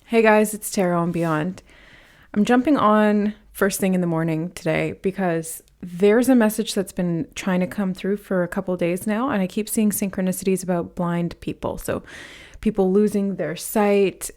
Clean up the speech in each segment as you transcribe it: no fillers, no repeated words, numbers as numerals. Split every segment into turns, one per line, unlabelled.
Hey guys, it's Tarot and Beyond. I'm jumping on first thing in the morning today because there's a message that's been trying to come through for a couple of days now, and I keep seeing synchronicities about blind people. So, people losing their sight.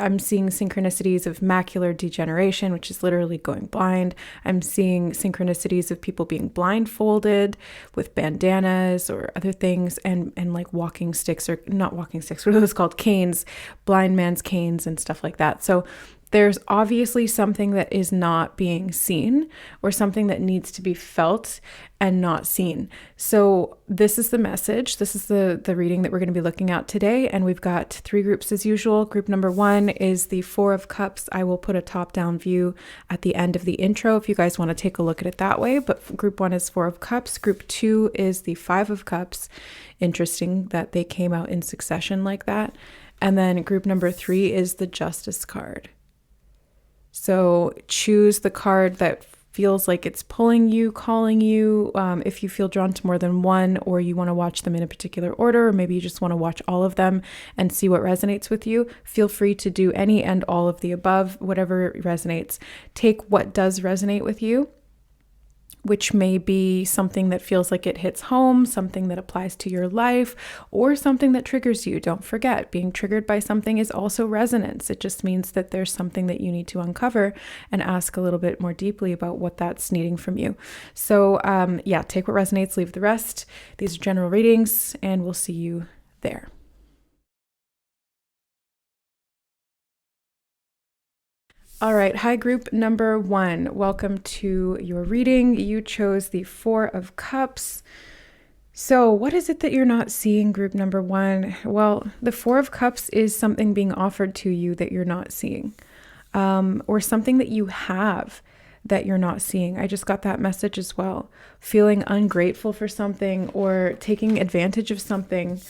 I'm seeing synchronicities of macular degeneration, which is literally going blind. I'm seeing synchronicities of people being blindfolded with bandanas or other things and like walking sticks, or not walking sticks, what are those called? Canes, blind man's canes and stuff like that. So there's obviously something that is not being seen or something that needs to be felt and not seen. So this is the message. This is the reading that we're going to be looking at today. And we've got three groups as usual. Group number one is the Four of Cups. I will put a top-down view at the end of the intro if you guys want to take a look at it that way. But group one is Four of Cups. Group two is the Five of Cups. Interesting that they came out in succession like that. And then group number three is the Justice card. So choose the card that feels like it's pulling you, calling you. If you feel drawn to more than one, or you want to watch them in a particular order, or maybe you just want to watch all of them and see what resonates with you, feel free to do any and all of the above, whatever resonates. Take what does resonate with you, which may be something that feels like it hits home, something that applies to your life, or something that triggers you. Don't forget, being triggered by something is also resonance. It just means that there's something that you need to uncover and ask a little bit more deeply about what that's needing from you. So take what resonates, leave the rest. These are general readings, and we'll see you there. All right. Hi, group number one. Welcome to your reading. You chose the Four of Cups. So what is it that you're not seeing, group number one? Well, the Four of Cups is something being offered to you that you're not seeing, or something that you have that you're not seeing. I just got that message as well. Feeling ungrateful for something or taking advantage of something.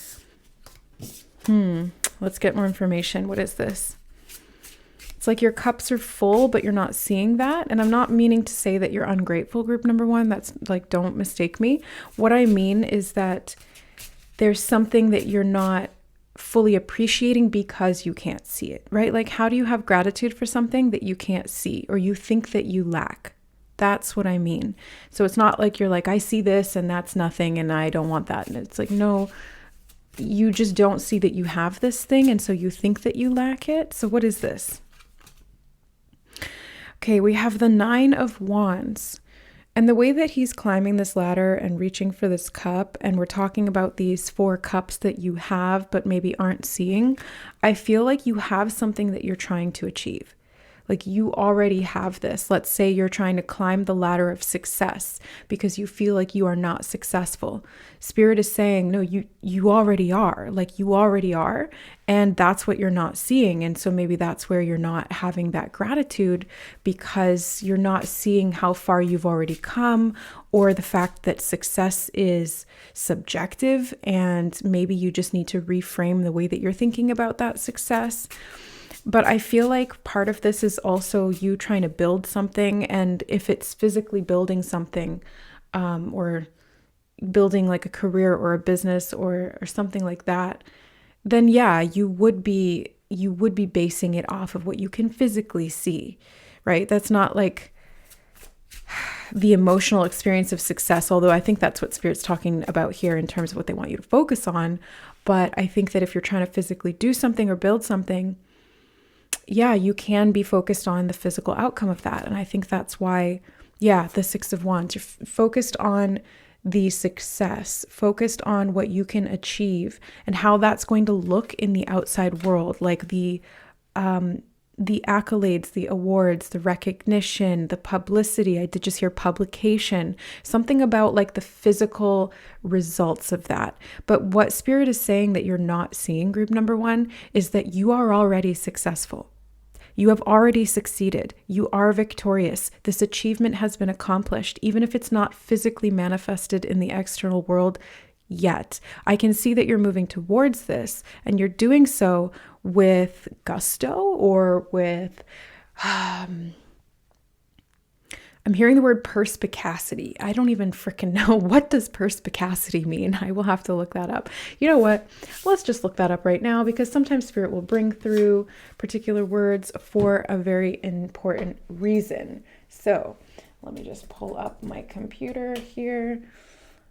Let's get more information. What is this? It's like your cups are full, but you're not seeing that. And I'm not meaning to say that you're ungrateful, group number one. That's like, don't mistake me. What I mean is that there's something that you're not fully appreciating because you can't see it, right? Like, how do you have gratitude for something that you can't see or you think that you lack? That's what I mean. So it's not like you're like, I see this and that's nothing and I don't want that. And it's like, no, you just don't see that you have this thing. And so you think that you lack it. So what is this? Okay, we have the Nine of Wands. And the way that he's climbing this ladder and reaching for this cup, and we're talking about these four cups that you have but maybe aren't seeing, I feel like you have something that you're trying to achieve. Like, you already have this. Let's say you're trying to climb the ladder of success because you feel like you are not successful. Spirit is saying, no, you already are. Like, you already are. And that's what you're not seeing. And so maybe that's where you're not having that gratitude, because you're not seeing how far you've already come, or the fact that success is subjective and maybe you just need to reframe the way that you're thinking about that success. But I feel like part of this is also you trying to build something. And if it's physically building something, or building like a career or a business or something like that, then yeah, you would be basing it off of what you can physically see, right? That's not like the emotional experience of success, although I think that's what Spirit's talking about here in terms of what they want you to focus on. But I think that if you're trying to physically do something or build something, yeah, you can be focused on the physical outcome of that. And I think that's why, the Six of Wands, you're focused on the success, focused on what you can achieve and how that's going to look in the outside world, like the accolades, the awards, the recognition, the publicity. I did just hear publication, something about like the physical results of that. But what Spirit is saying that you're not seeing, group number one, is that you are already successful. You have already succeeded. You are victorious. This achievement has been accomplished, even if it's not physically manifested in the external world yet. I can see that you're moving towards this, and you're doing so with gusto or with, I'm I'm hearing the word perspicacity. I don't even freaking know. What does perspicacity mean? I will have to look that up. You know what? Let's just look that up right now, because sometimes Spirit will bring through particular words for a very important reason. So let me just pull up my computer here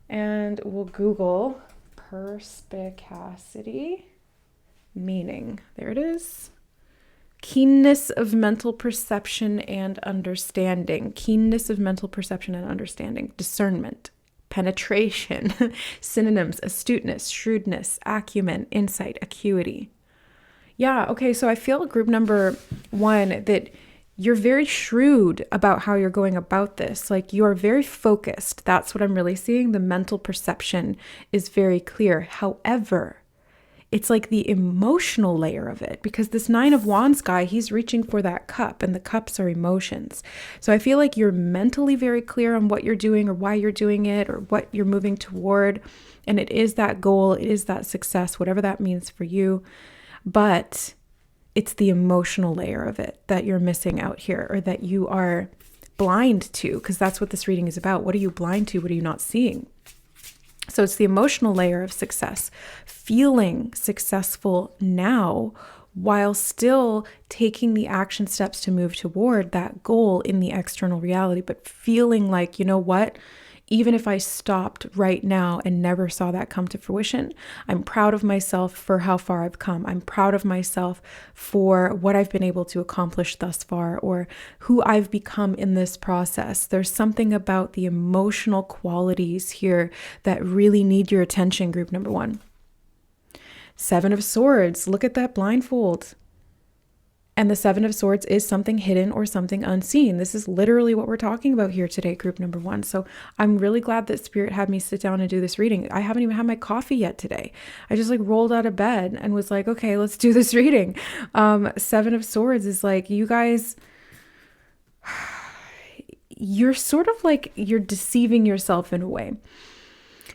and we'll Google perspicacity meaning. There it is. Keenness of mental perception and understanding. Keenness of mental perception and understanding. Discernment. Penetration. Synonyms: astuteness, shrewdness, acumen, insight, acuity. Yeah, okay, so I feel group number 1 that you're very shrewd about how you're going about this. Like, you are very focused. That's what I'm really seeing. The mental perception is very clear. However, it's like the emotional layer of it, because this 9 of Wands guy, he's reaching for that cup, and the cups are emotions. So I feel like you're mentally very clear on what you're doing or why you're doing it or what you're moving toward. And it is that goal, it is that success, whatever that means for you. But it's the emotional layer of it that you're missing out here, or that you are blind to, because that's what this reading is about. What are you blind to? What are you not seeing? So it's the emotional layer of success, feeling successful now while still taking the action steps to move toward that goal in the external reality, but feeling like, you know what? Even if I stopped right now and never saw that come to fruition, I'm proud of myself for how far I've come. I'm proud of myself for what I've been able to accomplish thus far, or who I've become in this process. There's something about the emotional qualities here that really need your attention, group number 1. 7 of Swords. Look at that blindfold. And the 7 of Swords is something hidden or something unseen. This is literally what we're talking about here today, group number 1. So I'm really glad that Spirit had me sit down and do this reading. I haven't even had my coffee yet today. I just like rolled out of bed and was like, okay, let's do this reading. 7 of Swords is like, you guys, you're sort of like, you're deceiving yourself in a way.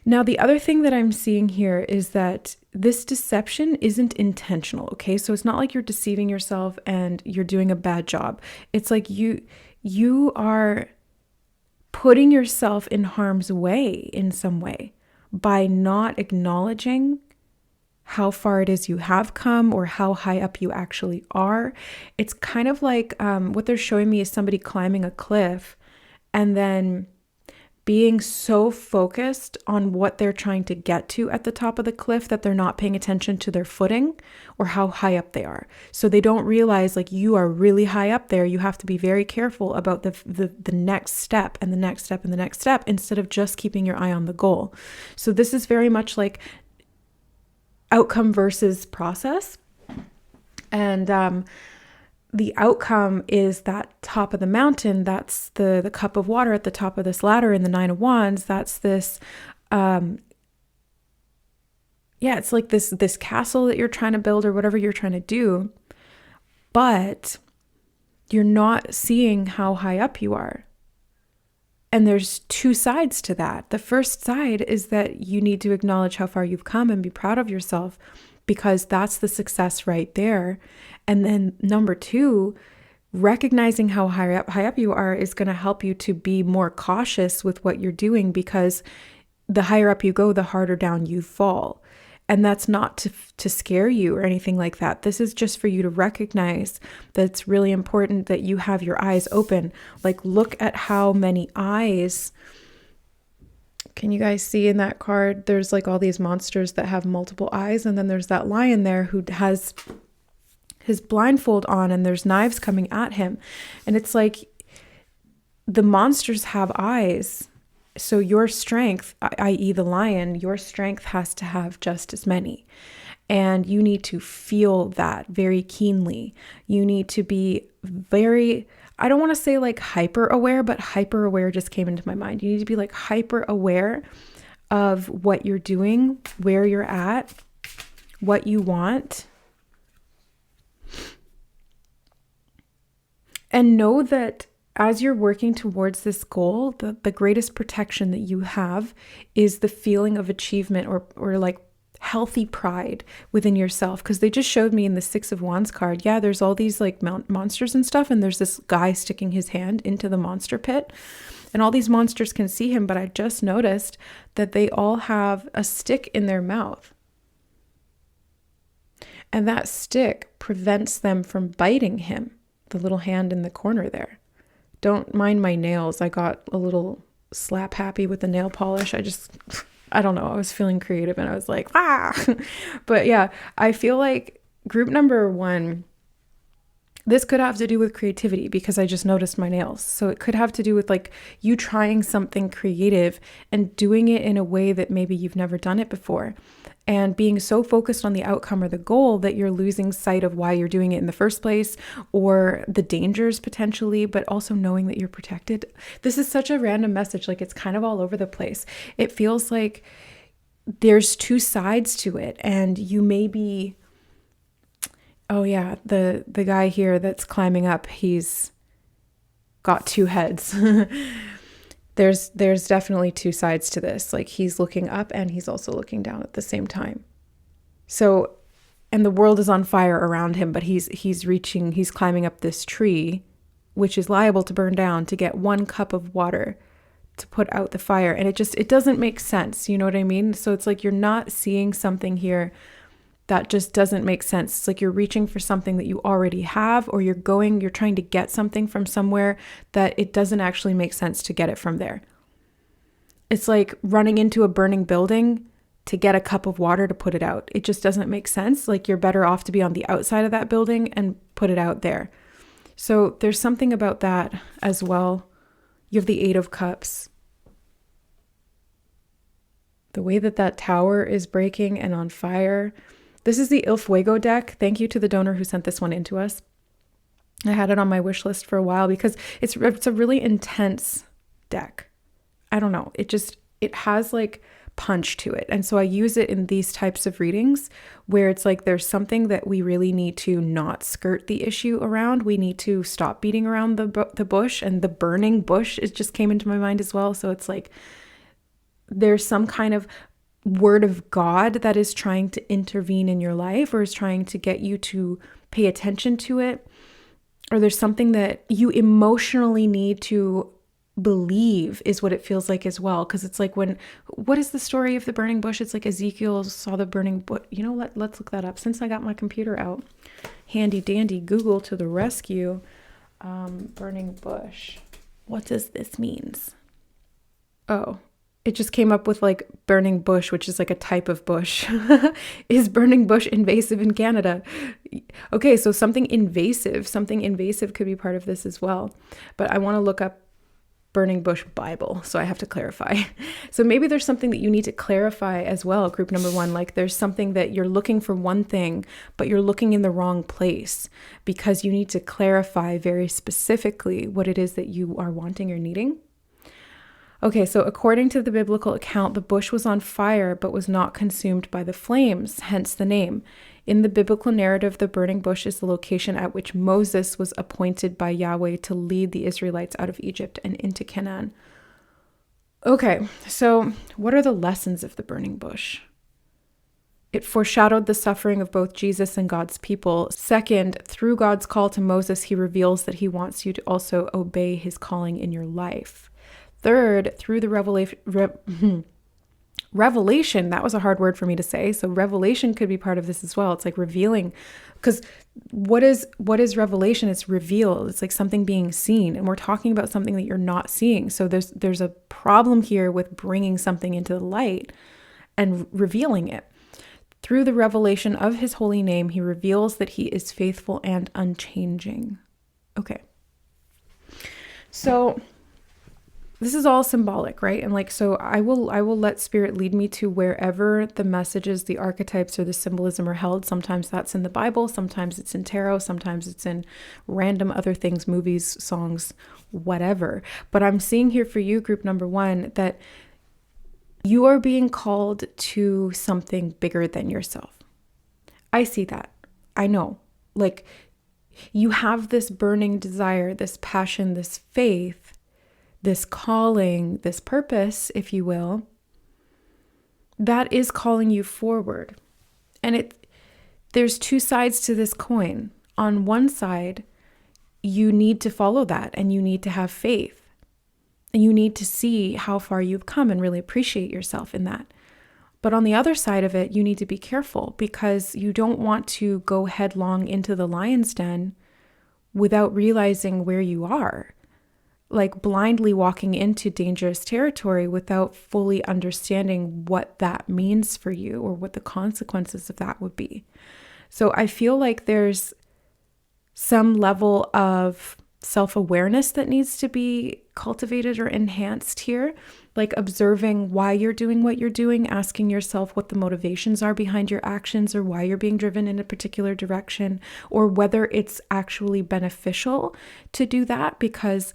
Now, the other thing that I'm seeing here is that this deception isn't intentional, okay? So it's not like you're deceiving yourself and you're doing a bad job. It's like you are putting yourself in harm's way in some way by not acknowledging how far it is you have come or how high up you actually are. It's kind of like what they're showing me is somebody climbing a cliff and then being so focused on what they're trying to get to at the top of the cliff that they're not paying attention to their footing or how high up they are. So they don't realize, like, you are really high up there. You have to be very careful about the next step and the next step and the next step, instead of just keeping your eye on the goal. So this is very much like outcome versus process. And the outcome is that top of the mountain. That's the cup of water at the top of this ladder in the 9 of Wands. That's this, it's like this castle that you're trying to build or whatever you're trying to do, but you're not seeing how high up you are. And there's 2 sides to that. The first side is that you need to acknowledge how far you've come and be proud of yourself, because that's the success right there. And then number 2, recognizing how high up you are is going to help you to be more cautious with what you're doing, because the higher up you go, the harder down you fall. And that's not to scare you or anything like that. This is just for you to recognize that it's really important that you have your eyes open. Like, look at how many eyes. Can you guys see in that card? There's like all these monsters that have multiple eyes. And then there's that lion there who has his blindfold on and there's knives coming at him. And it's like the monsters have eyes. So your strength, i.e. the lion, your strength has to have just as many. And you need to feel that very keenly. You need to be very, I don't want to say like hyper aware, but hyper aware just came into my mind. You need to be like hyper aware of what you're doing, where you're at, what you want. And know that as you're working towards this goal, the greatest protection that you have is the feeling of achievement or like healthy pride within yourself. Because they just showed me in the Six of Wands card, yeah, there's all these like monsters and stuff, and there's this guy sticking his hand into the monster pit, and all these monsters can see him, but I just noticed that they all have a stick in their mouth. And that stick prevents them from biting him, the little hand in the corner there. Don't mind my nails. I got a little slap happy with the nail polish. I don't know. I was feeling creative and I was like, ah. But yeah, I feel like group number 1, this could have to do with creativity because I just noticed my nails. So it could have to do with like you trying something creative and doing it in a way that maybe you've never done it before. And being so focused on the outcome or the goal that you're losing sight of why you're doing it in the first place, or the dangers potentially, but also knowing that you're protected. This is such a random message. Like it's kind of all over the place. It feels like there's 2 sides to it, and you may be, oh yeah, the guy here that's climbing up, he's got 2 heads. There's definitely 2 sides to this. Like he's looking up and he's also looking down at the same time. So, and the world is on fire around him, but he's climbing up this tree, which is liable to burn down, to get 1 cup of water to put out the fire. And it doesn't make sense. You know what I mean? So it's like, you're not seeing something here that just doesn't make sense. It's like you're reaching for something that you already have, or you're trying to get something from somewhere that it doesn't actually make sense to get it from there. It's like running into a burning building to get a cup of water to put it out. It just doesn't make sense. Like you're better off to be on the outside of that building and put it out there. So there's something about that as well. You have the 8 of Cups. The way that tower is breaking and on fire. This is the Il Fuego deck. Thank you to the donor who sent this one into us. I had it on my wish list for a while because it's a really intense deck. I don't know. It has like punch to it. And so I use it in these types of readings where it's like there's something that we really need to not skirt the issue around. We need to stop beating around the bush, and the burning bush, it just came into my mind as well. So it's like there's some kind of word of God that is trying to intervene in your life, or is trying to get you to pay attention to it, or there's something that you emotionally need to believe is what it feels like as well. Because it's like what is the story of the burning bush? It's like Ezekiel saw the burning bush. You know, let's look that up since I got my computer out. Handy dandy Google to the rescue. Burning bush. What does this means? Oh, it just came up with like burning bush, which is like a type of bush. Is burning bush invasive in Canada? Okay, so something invasive could be part of this as well. But I want to look up burning bush Bible, so I have to clarify. So maybe there's something that you need to clarify as well, group number 1. Like there's something that you're looking for one thing, but you're looking in the wrong place because you need to clarify very specifically what it is that you are wanting or needing. Okay, so according to the biblical account, the bush was on fire but was not consumed by the flames, hence the name. In the biblical narrative, the burning bush is the location at which Moses was appointed by Yahweh to lead the Israelites out of Egypt and into Canaan. Okay, so what are the lessons of the burning bush? It foreshadowed the suffering of both Jesus and God's people. Second, through God's call to Moses, he reveals that he wants you to also obey his calling in your life. Third, through the revelation, that was a hard word for me to say. So revelation could be part of this as well. It's like revealing, because what is revelation? It's revealed. It's like something being seen, and we're talking about something that you're not seeing. So there's a problem here with bringing something into the light and revealing it. Through the revelation of his holy name, he reveals that he is faithful and unchanging. Okay. So this is all symbolic, right? And like, so I will let spirit lead me to wherever the messages, the archetypes, or the symbolism are held. Sometimes that's in the Bible, sometimes it's in tarot, sometimes it's in random other things, movies, songs, whatever. But I'm seeing here for you, group number 1, that you are being called to something bigger than yourself. I see that. I know. Like, you have this burning desire, this passion, this faith, this calling, this purpose, if you will. that is calling you forward. And there's two sides to this coin. On one side, you need to follow that and you need to have faith. And you need to see how far you've come and really appreciate yourself in that. But on the other side of it, you need to be careful because you don't want to go headlong into the lion's den without realizing where you are. Like blindly walking into dangerous territory without fully understanding what that means for you or what the consequences of that would be. So I feel like there's some level of self-awareness that needs to be cultivated or enhanced here, like observing why you're doing what you're doing, asking yourself what the motivations are behind your actions or why you're being driven in a particular direction, or whether it's actually beneficial to do that. Because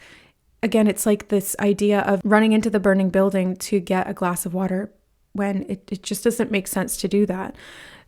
again, it's like this idea of running into the burning building to get a glass of water when it just doesn't make sense to do that.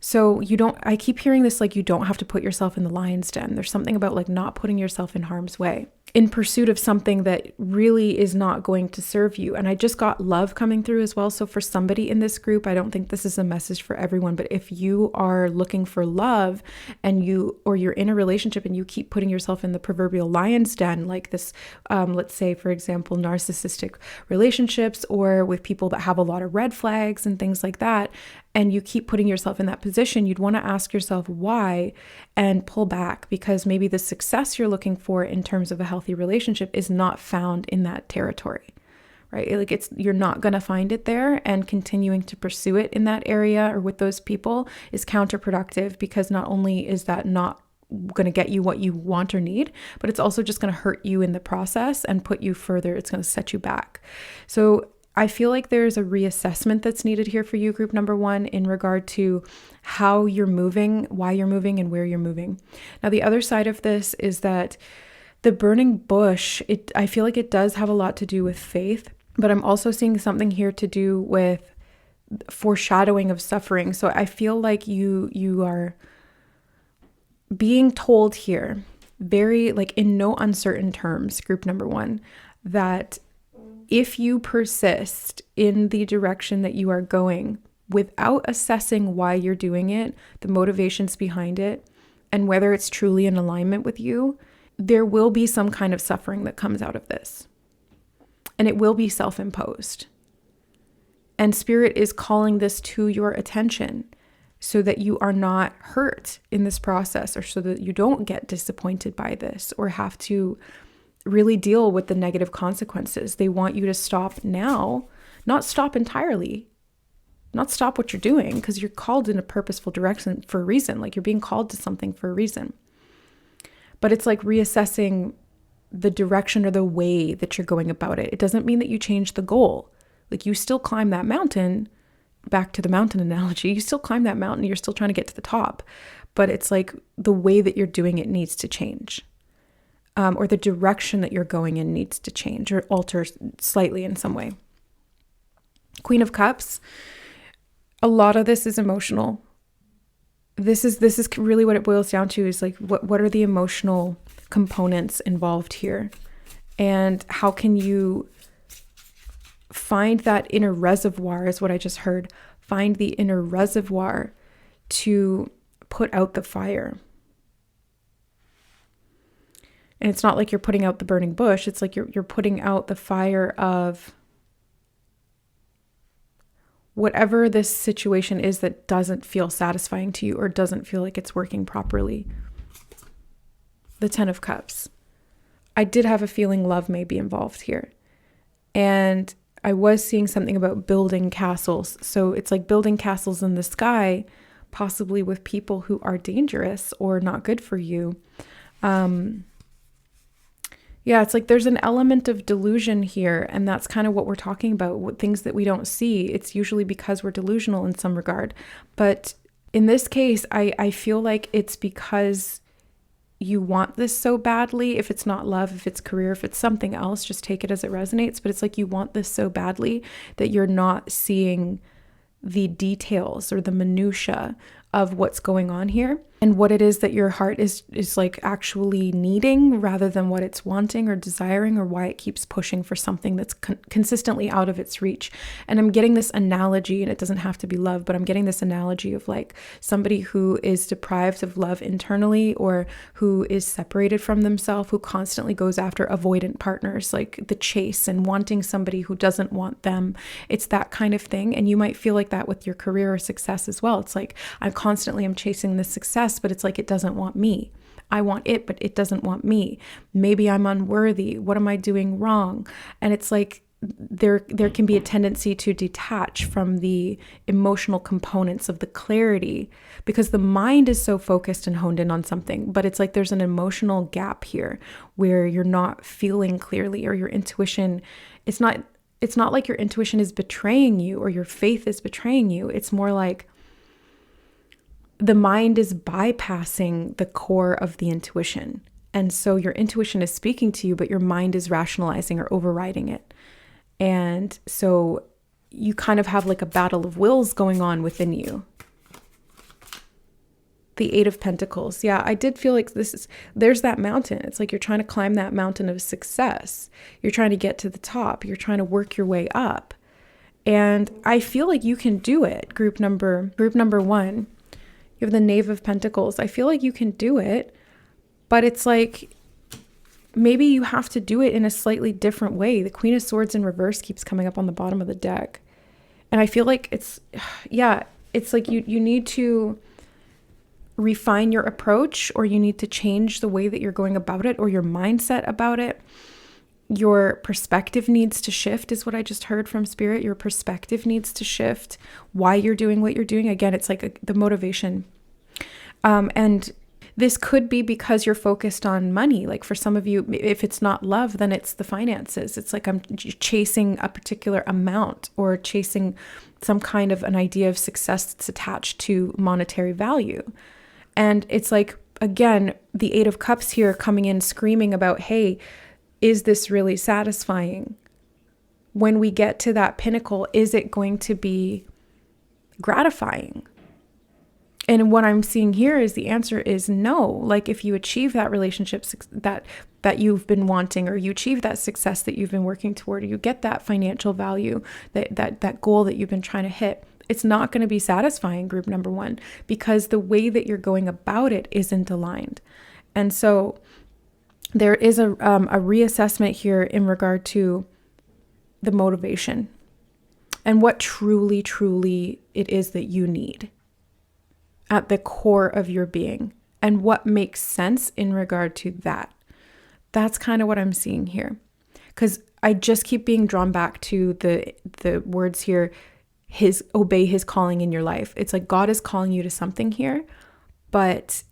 So I keep hearing this, like, you don't have to put yourself in the lion's den. There's something about like not putting yourself in harm's way in pursuit of something that really is not going to serve you. And I just got love coming through as well. So for somebody in this group, I don't think this is a message for everyone, but if you are looking for love and you're in a relationship and you keep putting yourself in the proverbial lion's den, like this, let's say, for example, narcissistic relationships or with people that have a lot of red flags and things like that, and you keep putting yourself in that position, you'd want to ask yourself why and pull back, because maybe the success you're looking for in terms of a healthy relationship is not found in that territory, right? Like you're not going to find it there, and continuing to pursue it in that area or with those people is counterproductive, because not only is that not going to get you what you want or need, but it's also just going to hurt you in the process and put you further. It's going to set you back. So I feel like there's a reassessment that's needed here for you, group number one, in regard to how you're moving, why you're moving, and where you're moving. Now, the other side of this is that the burning bush, I feel like it does have a lot to do with faith, but I'm also seeing something here to do with foreshadowing of suffering. So I feel like you are being told here, very like in no uncertain terms, group number one, that if you persist in the direction that you are going without assessing why you're doing it, the motivations behind it, and whether it's truly in alignment with you, there will be some kind of suffering that comes out of this. And it will be self-imposed. And Spirit is calling this to your attention so that you are not hurt in this process, or so that you don't get disappointed by this or have to really deal with the negative consequences. They want you to stop now, not stop entirely, not stop what you're doing, because you're called in a purposeful direction for a reason. Like you're being called to something for a reason. But it's like reassessing the direction or the way that you're going about it. It doesn't mean that you change the goal. Like you still climb that mountain, back to the mountain analogy, you still climb that mountain, you're still trying to get to the top. But it's like the way that you're doing it needs to change. Or the direction that you're going in needs to change or alter slightly in some way. Queen of Cups, a lot of this is emotional. This is really what it boils down to, is like what are the emotional components involved here? And how can you find that inner reservoir, is what I just heard. Find the inner reservoir to put out the fire. And it's not like you're putting out the burning bush. It's like you're putting out the fire of whatever this situation is that doesn't feel satisfying to you or doesn't feel like it's working properly. The 10 of Cups. I did have a feeling love may be involved here. And I was seeing something about building castles. So it's like building castles in the sky, possibly with people who are dangerous or not good for you. Yeah, it's like there's an element of delusion here, and that's kind of what we're talking about, things that we don't see. It's usually because we're delusional in some regard. But in this case, I feel like it's because you want this so badly. If it's not love, if it's career, if it's something else, just take it as it resonates. But it's like you want this so badly that you're not seeing the details or the minutia of what's going on here. and what it is that your heart is like actually needing rather than what it's wanting or desiring, or why it keeps pushing for something that's consistently out of its reach. And I'm getting this analogy, and it doesn't have to be love, but I'm getting this analogy of like somebody who is deprived of love internally, or who is separated from themselves, who constantly goes after avoidant partners, like the chase and wanting somebody who doesn't want them. It's that kind of thing. And you might feel like that with your career or success as well. It's like I'm chasing this success, but it's like it doesn't want me. I want it, but it doesn't want me. Maybe I'm unworthy. What am I doing wrong? And it's like there can be a tendency to detach from the emotional components of the clarity, because the mind is so focused and honed in on something, but it's like there's an emotional gap here where you're not feeling clearly, or your intuition, it's not like your intuition is betraying you or your faith is betraying you. It's more like the mind is bypassing the core of the intuition. And so your intuition is speaking to you, but your mind is rationalizing or overriding it. And so you kind of have like a battle of wills going on within you. The Eight of Pentacles. Yeah, I did feel like there's that mountain. It's like you're trying to climb that mountain of success. You're trying to get to the top. You're trying to work your way up. And I feel like you can do it. Group number one. You have the Knave of Pentacles. I feel like you can do it, but it's like maybe you have to do it in a slightly different way. The Queen of Swords in reverse keeps coming up on the bottom of the deck. And I feel like it's like you need to refine your approach, or you need to change the way that you're going about it, or your mindset about it. Your perspective needs to shift, is what I just heard from Spirit. Your perspective needs to shift. Why you're doing what you're doing. Again, it's like the motivation. And this could be because you're focused on money. Like for some of you, if it's not love, then it's the finances. It's like I'm chasing a particular amount, or chasing some kind of an idea of success that's attached to monetary value. And it's like, again, the Eight of Cups here coming in screaming about, hey, is this really satisfying? When we get to that pinnacle, is it going to be gratifying? And what I'm seeing here is the answer is no. Like if you achieve that relationship that you've been wanting, or you achieve that success that you've been working toward, or you get that financial value, that goal that you've been trying to hit, it's not going to be satisfying, group number one, because the way that you're going about it isn't aligned. And so there is a reassessment here in regard to the motivation and what truly, truly it is that you need at the core of your being, and what makes sense in regard to that. That's kind of what I'm seeing here, because I just keep being drawn back to the words here, obey his calling in your life. It's like God is calling you to something here, but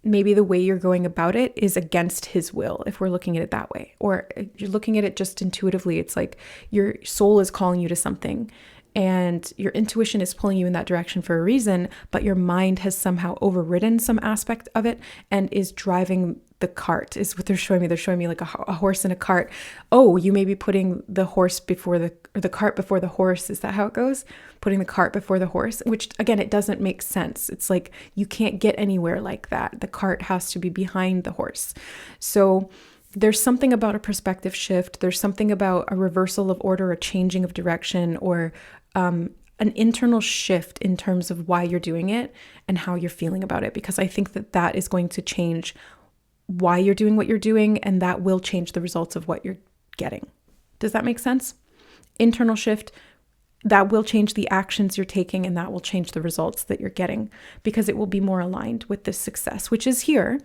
maybe the way you're going about it is against his will, if we're looking at it that way. Or if you're looking at it just intuitively, it's like your soul is calling you to something, and your intuition is pulling you in that direction for a reason, but your mind has somehow overridden some aspect of it and is driving the cart, is what they're showing me. They're showing me like a horse in a cart. Oh, you may be putting the horse before the cart before the horse. Is that how it goes? Putting the cart before the horse, which again, it doesn't make sense. It's like you can't get anywhere like that. The cart has to be behind the horse. So there's something about a perspective shift. There's something about a reversal of order, a changing of direction, or an internal shift in terms of why you're doing it and how you're feeling about it. Because I think that is going to change why you're doing what you're doing, and that will change the results of what you're getting. Does that make sense? Internal shift, that will change the actions you're taking, and that will change the results that you're getting, because it will be more aligned with this success, which is here.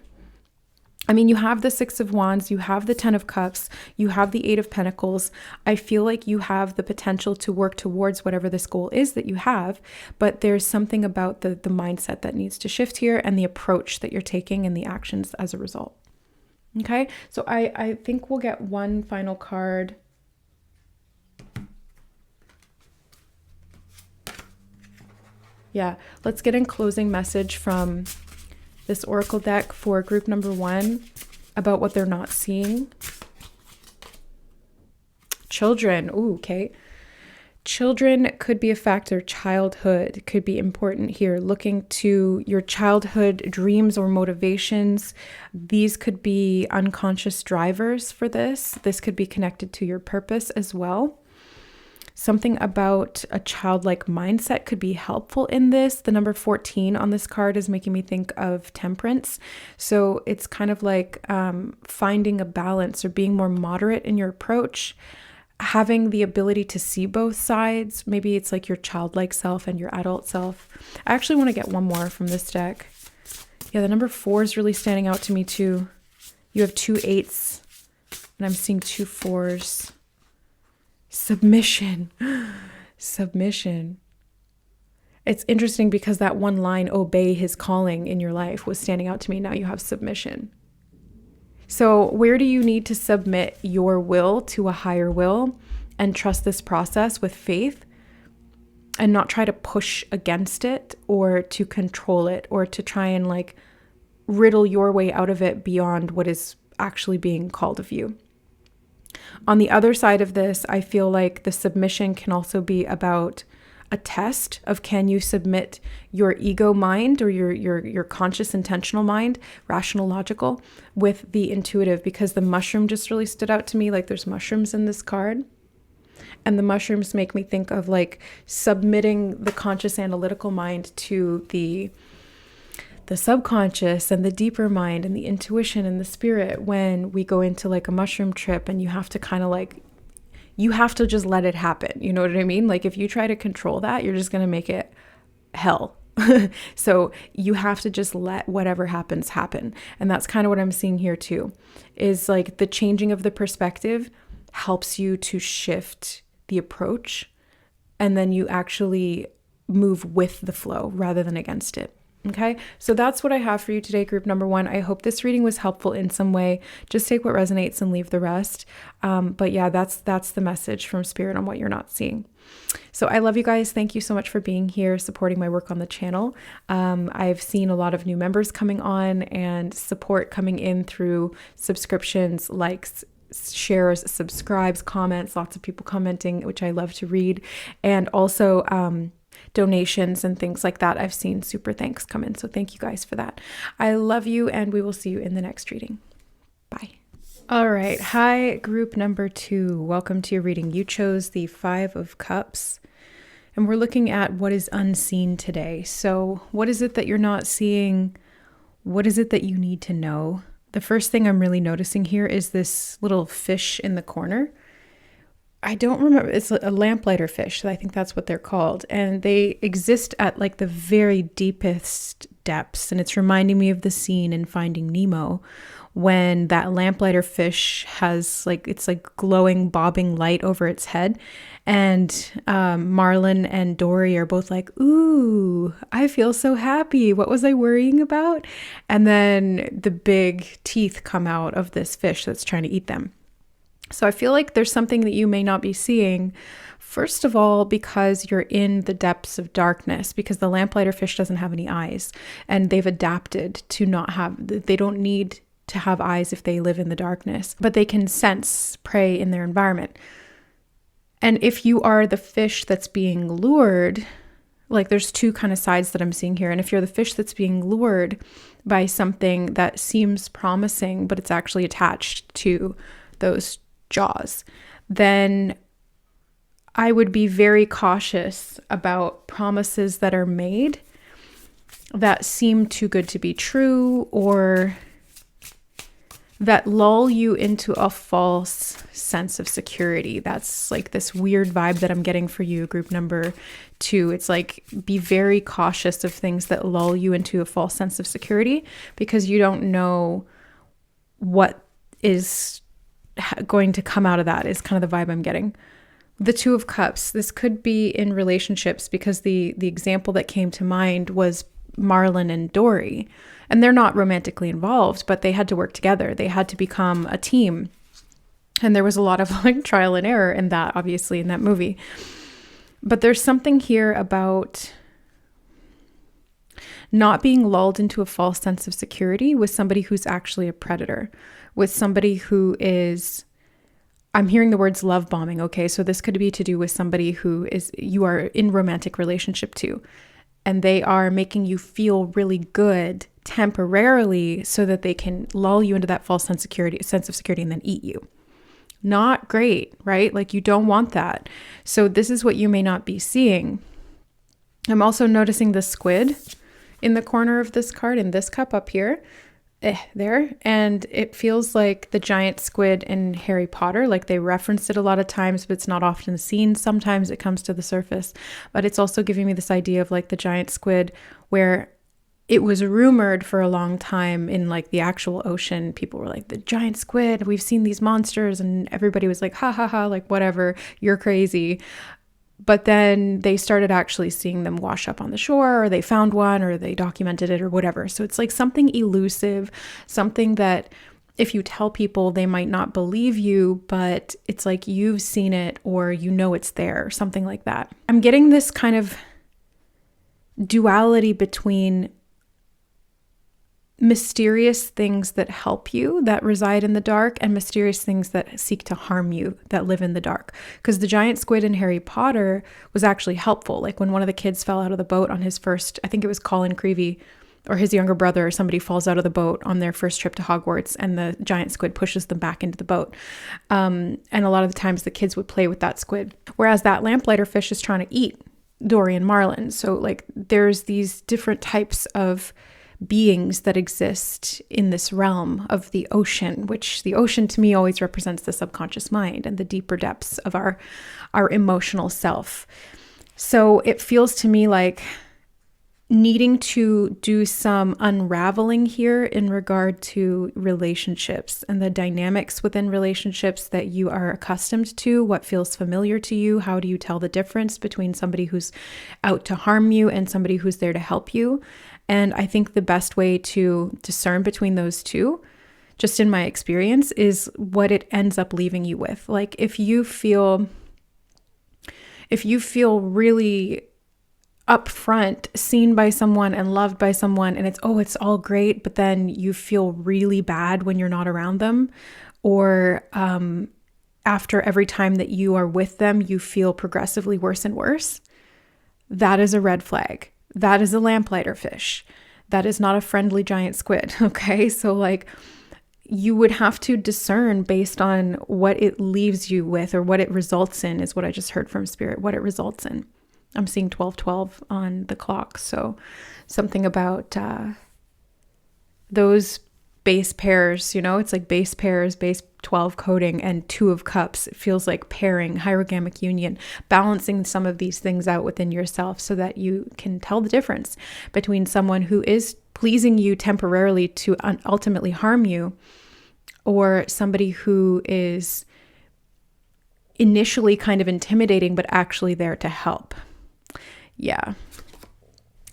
I mean, you have the Six of Wands, you have the Ten of Cups, you have the Eight of Pentacles. I feel like you have the potential to work towards whatever this goal is that you have, but there's something about the mindset that needs to shift here, and the approach that you're taking and the actions as a result. Okay, so I think we'll get one final card. Yeah, let's get in closing message from this oracle deck for group number one about what they're not seeing. Children. Ooh, okay. Children could be a factor. Childhood could be important here. Looking to your childhood dreams or motivations. These could be unconscious drivers for this. This could be connected to your purpose as well. Something about a childlike mindset could be helpful in this. The number 14 on this card is making me think of temperance. So it's kind of like finding a balance or being more moderate in your approach, having the ability to see both sides. Maybe it's like your childlike self and your adult self. I actually want to get one more from this deck. Yeah, the number 4 is really standing out to me too. You have 2 8s and I'm seeing 2 4s. Submission. Submission. It's interesting because that one line, obey his calling in your life, was standing out to me. Now you have submission. So where do you need to submit your will to a higher will and trust this process with faith and not try to push against it or to control it or to try and like riddle your way out of it beyond what is actually being called of you? On the other side of this, I feel like the submission can also be about a test of, can you submit your ego mind or your conscious intentional mind, rational logical, with the intuitive, because the mushroom just really stood out to me. Like there's mushrooms in this card, and the mushrooms make me think of like submitting the conscious analytical mind to the subconscious and the deeper mind and the intuition and the spirit when we go into like a mushroom trip, and you have to kind of like, you have to just let it happen. You know what I mean? Like if you try to control that, you're just going to make it hell. So you have to just let whatever happens happen. And that's kind of what I'm seeing here too, is like the changing of the perspective helps you to shift the approach, and then you actually move with the flow rather than against it. Okay, so that's what I have for you today, group number 1. I hope this reading was helpful in some way. Just take what resonates and leave the rest. But yeah, that's the message from Spirit on what you're not seeing. So I love you guys. Thank you so much for being here, supporting my work on the channel. I've seen a lot of new members coming on and support coming in through subscriptions, likes, shares, subscribes, comments, lots of people commenting, which I love to read. And also, donations and things like that. I've seen super thanks come in. So thank you guys for that. I love you, and we will see you in the next reading. Bye. All right. Hi, group number 2. Welcome to your reading. You chose the 5 of Cups, and we're looking at what is unseen today. So what is it that you're not seeing? What is it that you need to know? The first thing I'm really noticing here is this little fish in the corner. I don't remember. It's a lamplighter fish. I think that's what they're called. And they exist at like the very deepest depths. And it's reminding me of the scene in Finding Nemo when that lamplighter fish has like, it's like glowing, bobbing light over its head. And Marlin and Dory are both like, ooh, I feel so happy. What was I worrying about? And then the big teeth come out of this fish that's trying to eat them. So I feel like there's something that you may not be seeing. First of all, because you're in the depths of darkness, because the lamplighter fish doesn't have any eyes, and they've adapted to not have, they don't need to have eyes if they live in the darkness, but they can sense prey in their environment. And if you are the fish that's being lured, like there's 2 kind of sides that I'm seeing here. And if you're the fish that's being lured by something that seems promising, but it's actually attached to those jaws, then I would be very cautious about promises that are made that seem too good to be true, or that lull you into a false sense of security. That's like this weird vibe that I'm getting for you, group number 2. It's like, be very cautious of things that lull you into a false sense of security, because you don't know what is going to come out of that, is kind of the vibe I'm getting. The 2 of Cups, this could be in relationships, because the example that came to mind was Marlin and Dory, and they're not romantically involved, but they had to work together. They had to become a team. And there was a lot of like trial and error in that, obviously, in that movie. But there's something here about not being lulled into a false sense of security with somebody who's actually a predator, with somebody who is I'm hearing the words love bombing. Okay. So this could be to do with somebody who you are in romantic relationship to, and they are making you feel really good temporarily so that they can lull you into that false sense of security and then eat you. Not great, right? Like you don't want that. So this is what you may not be seeing. I'm also noticing the squid in the corner of this card, in this cup up here, there. And it feels like the giant squid in Harry Potter. Like they referenced it a lot of times, but it's not often seen. Sometimes it comes to the surface, but it's also giving me this idea of like the giant squid where it was rumored for a long time in like the actual ocean. People were like, the giant squid, we've seen these monsters. And everybody was like, ha ha ha, like whatever, you're crazy. But then they started actually seeing them wash up on the shore, or they found one, or they documented it, or whatever. So it's like something elusive, something that if you tell people, they might not believe you, but it's like you've seen it, or you know it's there, or something like that. I'm getting this kind of duality between mysterious things that help you, that reside in the dark, and mysterious things that seek to harm you, that live in the dark. Because the giant squid in Harry Potter was actually helpful. Like when one of the kids fell out of the boat on his first, I think it was Colin Creevey, or his younger brother, or somebody falls out of the boat on their first trip to Hogwarts, and the giant squid pushes them back into the boat. And a lot of the times the kids would play with that squid. Whereas that lamplighter fish is trying to eat Dorian Marlin. So like there's these different types of beings that exist in this realm of the ocean, which the ocean to me always represents the subconscious mind and the deeper depths of our emotional self. So it feels to me like needing to do some unraveling here in regard to relationships and the dynamics within relationships that you are accustomed to, what feels familiar to you. How do you tell the difference between somebody who's out to harm you and somebody who's there to help you? And I think the best way to discern between those two, just in my experience, is what it ends up leaving you with. Like if you feel really upfront, seen by someone and loved by someone, and it's all great, but then you feel really bad when you're not around them, or after every time that you are with them, you feel progressively worse and worse, that is a red flag. That is a lamplighter fish. That is not a friendly giant squid. Okay. So like you would have to discern based on what it leaves you with, or what it results in, is what I just heard from Spirit, what it results in. I'm seeing 12:12 on the clock. So something about those base pairs, it's like base pairs, base 12 coding, and 2 of cups. It feels like pairing, hierogamic union, balancing some of these things out within yourself so that you can tell the difference between someone who is pleasing you temporarily to ultimately harm you, or somebody who is initially kind of intimidating, but actually there to help. Yeah.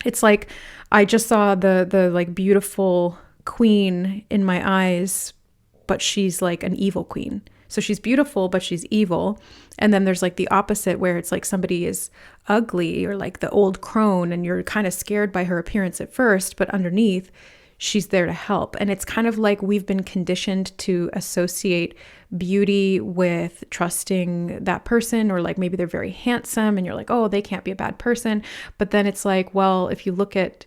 It's like, I just saw the like beautiful queen in my eyes, but she's like an evil queen. So she's beautiful, but she's evil. And then there's like the opposite, where it's like somebody is ugly, or like the old crone, and you're kind of scared by her appearance at first, but underneath she's there to help. And it's kind of like we've been conditioned to associate beauty with trusting that person, or like maybe they're very handsome and you're like, oh, they can't be a bad person. But then it's like, well, if you look at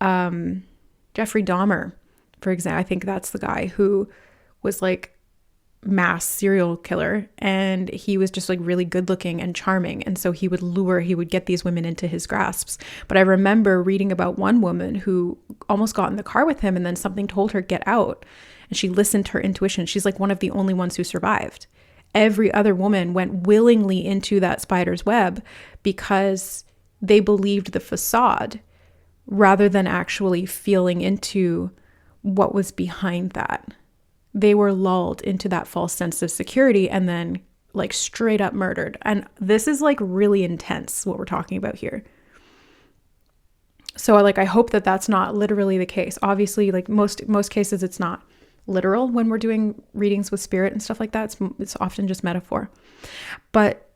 Jeffrey Dahmer, for example, I think that's the guy who was like mass serial killer, and he was just like really good looking and charming, and so he would get these women into his grasps. But I remember reading about one woman who almost got in the car with him, and then something told her get out, and she listened to her intuition. She's like one of the only ones who survived. Every other woman went willingly into that spider's web because they believed the facade rather than actually feeling into what was behind that. They were lulled into that false sense of security and then like straight up murdered. And this is like really intense, what we're talking about here. So like, I hope that that's not literally the case. Obviously, like most cases, it's not literal when we're doing readings with spirit and stuff like that. It's often just metaphor. But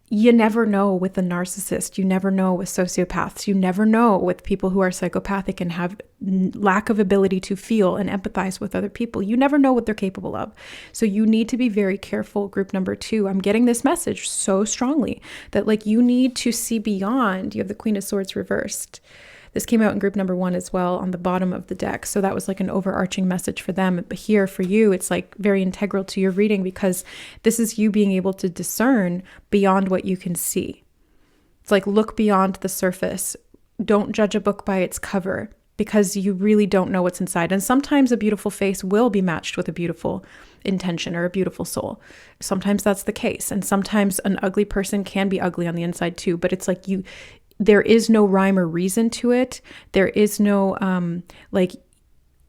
you never know with a narcissist. You never know with sociopaths. You never know with people who are psychopathic and have lack of ability to feel and empathize with other people. You never know what they're capable of. So you need to be very careful. Group number 2, I'm getting this message so strongly that like you need to see beyond. You have the Queen of Swords reversed. This came out in group number 1 as well on the bottom of the deck. So that was like an overarching message for them. But here for you, it's like very integral to your reading because this is you being able to discern beyond what you can see. It's like look beyond the surface. Don't judge a book by its cover because you really don't know what's inside. And sometimes a beautiful face will be matched with a beautiful intention or a beautiful soul. Sometimes that's the case. And sometimes an ugly person can be ugly on the inside too. But it's like there is no rhyme or reason to it. There is no like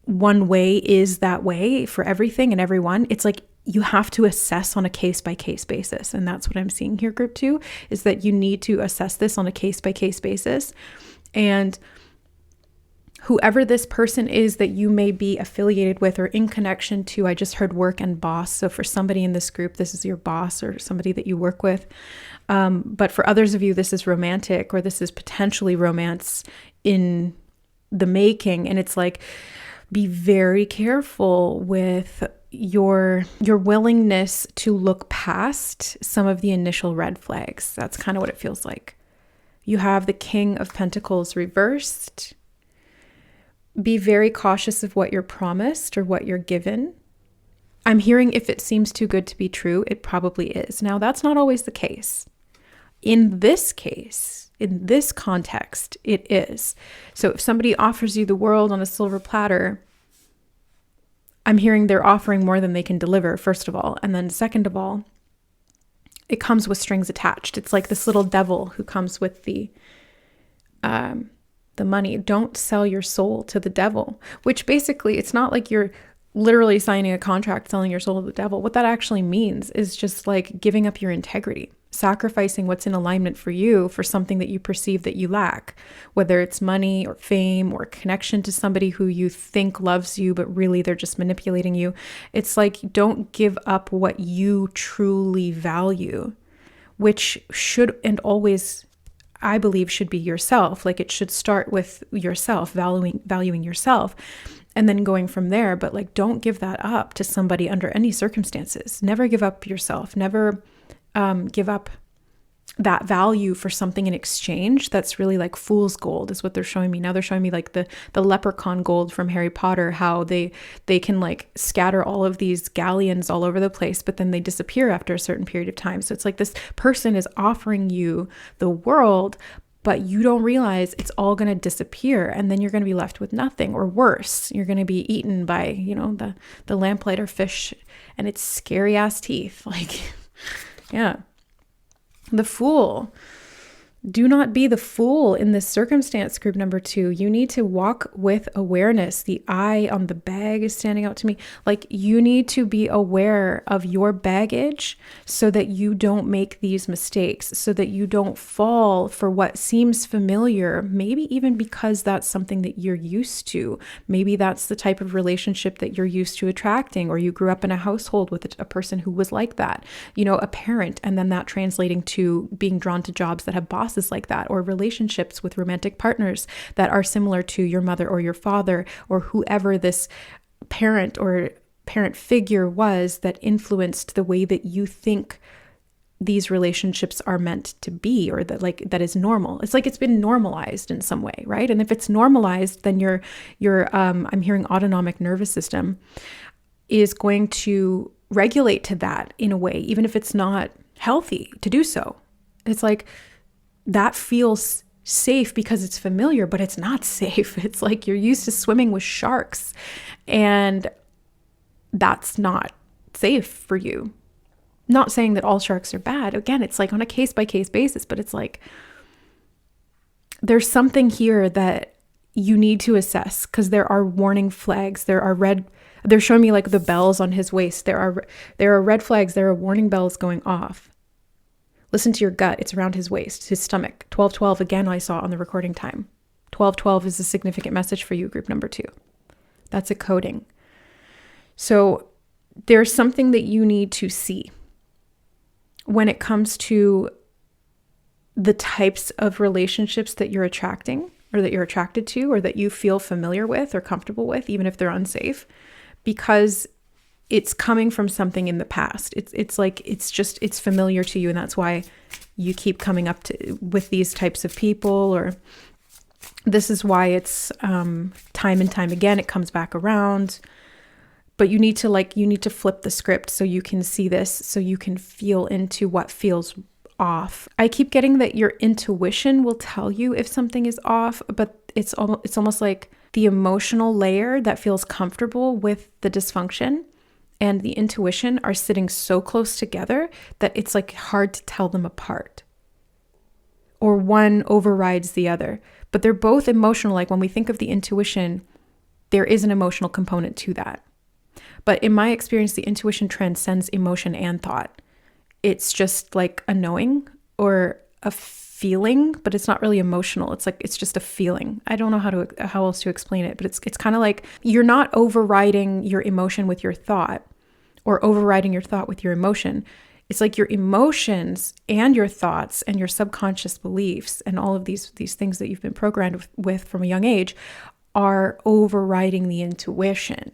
one way is that way for everything and everyone. It's like you have to assess on a case-by-case basis. And that's what I'm seeing here, group 2, is that you need to assess this on a case-by-case basis. And whoever this person is that you may be affiliated with or in connection to, I just heard work and boss. So for somebody in this group, this is your boss or somebody that you work with. But for others of you, this is romantic or this is potentially romance in the making. And it's like, be very careful with your willingness to look past some of the initial red flags. That's kind of what it feels like. You have the King of Pentacles reversed. Be very cautious of what you're promised or what you're given. I'm hearing if it seems too good to be true, it probably is. Now, that's not always the case. In this case, in this context, it is. So if somebody offers you the world on a silver platter, I'm hearing they're offering more than they can deliver, first of all. And then second of all, it comes with strings attached. It's like this little devil who comes with the money. Don't sell your soul to the devil, which basically it's not like you're literally signing a contract, selling your soul to the devil. What that actually means is just like giving up your integrity, sacrificing what's in alignment for you for something that you perceive that you lack, whether it's money or fame or connection to somebody who you think loves you, but really they're just manipulating you. It's like, don't give up what you truly value, which should and always, I believe, should be yourself. Like it should start with yourself, valuing yourself, and then going from there. But like, don't give that up to somebody under any circumstances. Never give up yourself. Never give up that value for something in exchange. That's really like fool's gold is what they're showing me. Now they're showing me like the leprechaun gold from Harry Potter, how they can like scatter all of these galleons all over the place, but then they disappear after a certain period of time. So it's like this person is offering you the world, but you don't realize it's all going to disappear. And then you're going to be left with nothing, or worse, you're going to be eaten by, the lamplighter fish and its scary ass teeth. Like, yeah. The Fool. Do not be the fool in this circumstance, group number 2. You need to walk with awareness. The eye on the bag is standing out to me. Like, you need to be aware of your baggage so that you don't make these mistakes, so that you don't fall for what seems familiar, maybe even because that's something that you're used to. Maybe that's the type of relationship that you're used to attracting, or you grew up in a household with a person who was like that, a parent, and then that translating to being drawn to jobs that have bosses like that, or relationships with romantic partners that are similar to your mother or your father, or whoever this parent or parent figure was that influenced the way that you think these relationships are meant to be, or that is normal. It's like it's been normalized in some way, right? And if it's normalized, then your I'm hearing autonomic nervous system is going to regulate to that in a way, even if it's not healthy to do so. It's like, that feels safe because it's familiar, but it's not safe. It's like you're used to swimming with sharks, and that's not safe for you. Not saying that all sharks are bad. Again, it's like on a case-by-case basis, but it's like there's something here that you need to assess, because there are warning flags. They're showing me like the bells on his waist. There are red flags. There are warning bells going off. Listen to your gut. It's around his waist, his stomach. 1212, again, I saw on the recording time. 1212 is a significant message for you, group number 2. That's a coding. So there's something that you need to see when it comes to the types of relationships that you're attracting or that you're attracted to or that you feel familiar with or comfortable with, even if they're unsafe, because it's coming from something in the past. It's familiar to you. And that's why you keep coming up with these types of people, or this is why it's time and time again, it comes back around. But you need to flip the script so you can see this, so you can feel into what feels off. I keep getting that your intuition will tell you if something is off, but it's almost like the emotional layer that feels comfortable with the dysfunction and the intuition are sitting so close together that it's like hard to tell them apart. Or one overrides the other. But they're both emotional. Like when we think of the intuition, there is an emotional component to that. But in my experience, the intuition transcends emotion and thought. It's just like a knowing or a feeling, but it's not really emotional. It's just a feeling. I don't know how else to explain it, but it's kind of like you're not overriding your emotion with your thought or overriding your thought with your emotion. It's like your emotions and your thoughts and your subconscious beliefs and all of these things that you've been programmed with from a young age are overriding the intuition.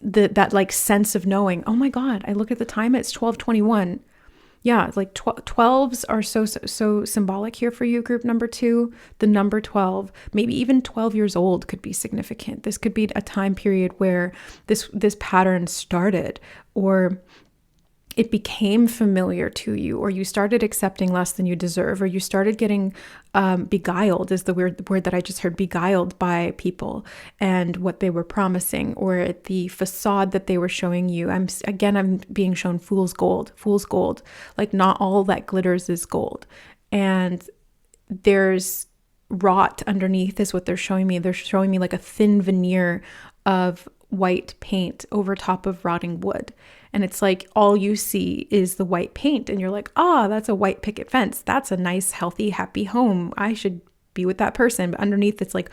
That like sense of knowing, oh my God, I look at the time, it's 12:21. Yeah, like 12s are so symbolic here for you, group number 2. The number 12, maybe even 12 years old could be significant. This could be a time period where this pattern started, or it became familiar to you, or you started accepting less than you deserve, or you started getting beguiled, is the word that I just heard, beguiled by people and what they were promising, or the facade that they were showing you. I'm being shown fool's gold. Like not all that glitters is gold. And there's rot underneath is what they're showing me. They're showing me like a thin veneer of white paint over top of rotting wood. And it's like all you see is the white paint. And you're like, that's a white picket fence. That's a nice, healthy, happy home. I should be with that person. But underneath it's like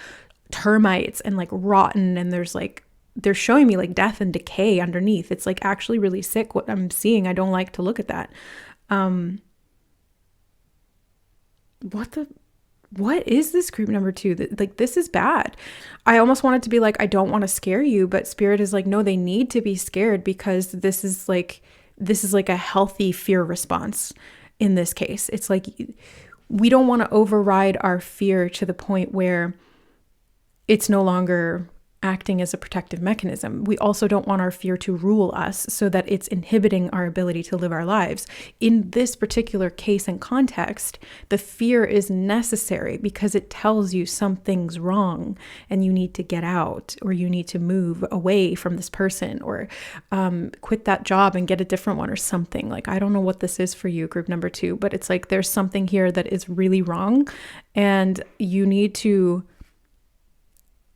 termites and like rotten. And they're showing me like death and decay underneath. It's like actually really sick what I'm seeing. I don't like to look at that. What is this group number 2? Like, this is bad. I almost wanted to be like, I don't want to scare you, but Spirit is like, no, they need to be scared because this is like a healthy fear response in this case. It's like, we don't want to override our fear to the point where it's no longer acting as a protective mechanism. We also don't want our fear to rule us so that it's inhibiting our ability to live our lives. In this particular case and context, the fear is necessary because it tells you something's wrong and you need to get out, or you need to move away from this person, or quit that job and get a different one or something. Like, I don't know what this is for you, group number 2, but it's like there's something here that is really wrong and you need to,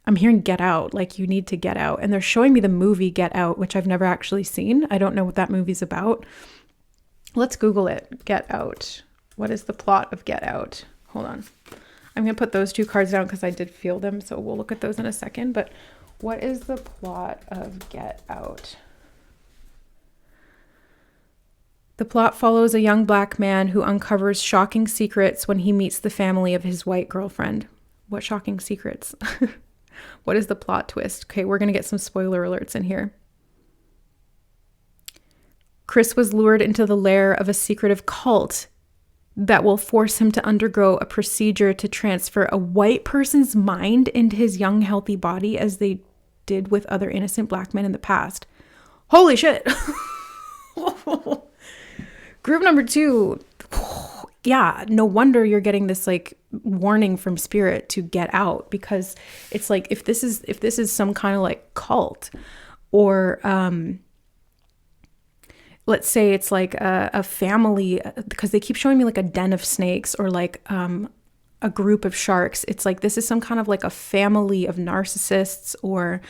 I'm hearing get out, like you need to get out. And they're showing me the movie Get Out, which I've never actually seen. I don't know what that movie's about. Let's Google it. Get Out. What is the plot of Get Out? Hold on. I'm going to put those 2 cards down because I did feel them. So we'll look at those in a second. But what is the plot of Get Out? The plot follows a young Black man who uncovers shocking secrets when he meets the family of his white girlfriend. What shocking secrets? What is the plot twist? Okay, we're going to get some spoiler alerts in here. Chris was lured into the lair of a secretive cult that will force him to undergo a procedure to transfer a white person's mind into his young, healthy body, as they did with other innocent Black men in the past. Holy shit! Group number 2. Yeah, no wonder you're getting this like warning from Spirit to get out, because it's like if this is some kind of like cult, or let's say it's like a family, because they keep showing me like a den of snakes, or like a group of sharks. It's like this is some kind of like a family of narcissists, or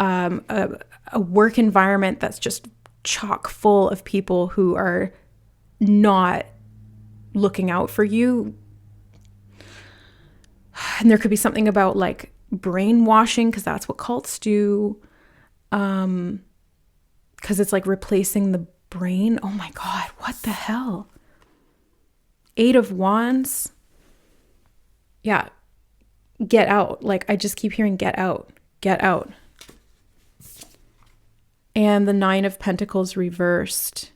a work environment that's just chock full of people who are not looking out for you. And there could be something about like brainwashing, because that's what cults do. Because it's like replacing the brain. Oh my God, what the hell? Eight of Wands. Yeah. Get out. Like, I just keep hearing get out. Get out. And the Nine of Pentacles reversed.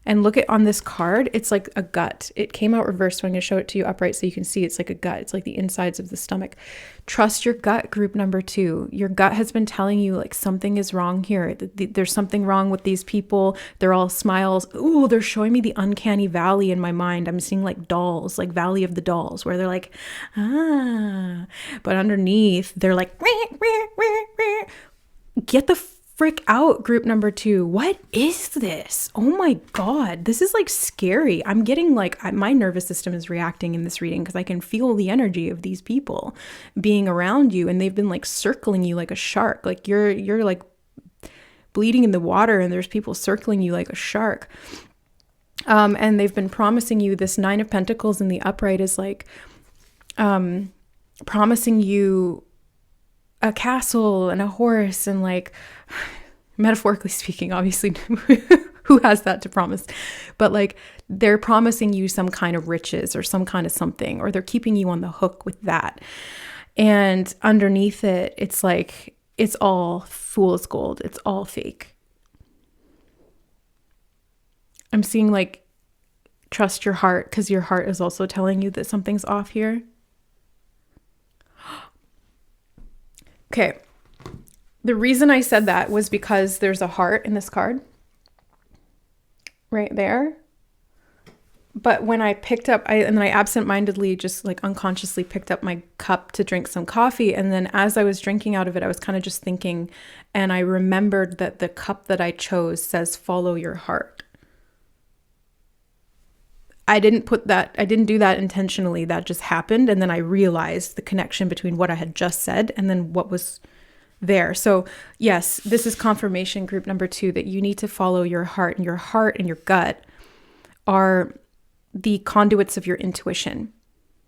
And look at on this card, it's like a gut. It came out reversed, so I'm going to show it to you upright so you can see it's like a gut. It's like the insides of the stomach. Trust your gut, group number 2. Your gut has been telling you like something is wrong here. There's something wrong with these people. They're all smiles. Ooh, they're showing me the uncanny valley in my mind. I'm seeing like dolls, like Valley of the Dolls, where they're like, ah. But underneath, they're like, get the frick out, group number 2. What is this? Oh my God. This is like scary. I'm getting like, my nervous system is reacting in this reading because I can feel the energy of these people being around you, and they've been like circling you like a shark. Like you're like bleeding in the water and there's people circling you like a shark. And they've been promising you, this Nine of Pentacles in the upright is like promising you a castle and a horse, and like, metaphorically speaking, obviously, who has that to promise? But like, they're promising you some kind of riches or some kind of something, or they're keeping you on the hook with that. And underneath it, it's like, it's all fool's gold. It's all fake. I'm seeing like, trust your heart, because your heart is also telling you that something's off here. Okay, the reason I said that was because there's a heart in this card right there. But when I picked up, and then I absentmindedly just like unconsciously picked up my cup to drink some coffee. And then as I was drinking out of it, I was kind of just thinking, and I remembered that the cup that I chose says, follow your heart. I didn't do that intentionally. That just happened. And then I realized the connection between what I had just said and then what was there. So yes, this is confirmation, group number 2, that you need to follow your heart, and your gut are the conduits of your intuition.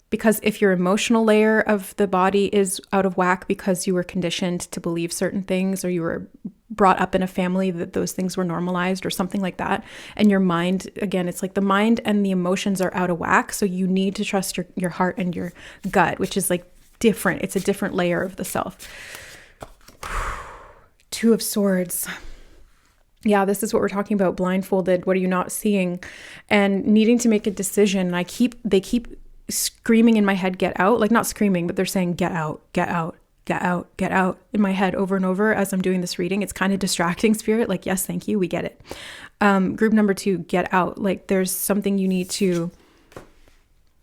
Because if your emotional layer of the body is out of whack because you were conditioned to believe certain things, or you were brought up in a family that those things were normalized or something like that, and your mind, again, it's like the mind and the emotions are out of whack. So you need to trust your heart and your gut, which is like different. It's a different layer of the self. Two of Swords. Yeah, this is what we're talking about. Blindfolded. What are you not seeing? And needing to make a decision. And they keep screaming in my head, get out. Like, not screaming, but they're saying, get out, get out, get out, get out in my head over and over as I'm doing this reading. It's kind of distracting, spirit. Like, yes, thank you. We get it. Group number 2, get out. Like, there's something you need to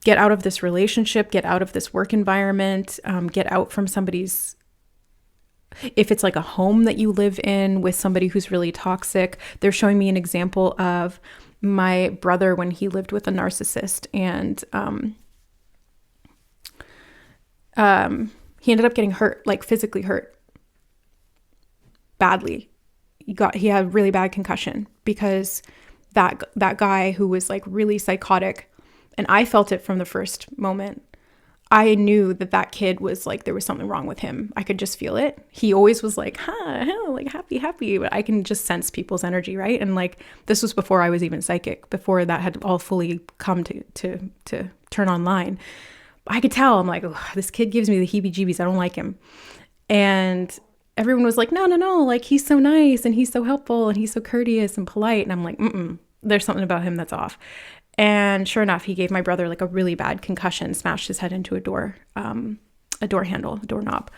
get out of this relationship, get out of this work environment, get out from somebody's, if it's like a home that you live in with somebody who's really toxic. They're showing me an example of my brother when he lived with a narcissist, and he ended up getting hurt, like physically hurt badly. He had really bad concussion because that guy who was like really psychotic, and I felt it from the first moment. I knew that kid was like, there was something wrong with him. I could just feel it. He always was like, like happy, but I can just sense people's energy, right? And like, this was before I was even psychic, before that had all fully come to turn online. I could tell. I'm like, oh, this kid gives me the heebie-jeebies. I don't like him. And everyone was like, no, like, he's so nice and he's so helpful and he's so courteous and polite. And I'm like, there's something about him that's off. And sure enough, he gave my brother like a really bad concussion, smashed his head into a door handle, a doorknob,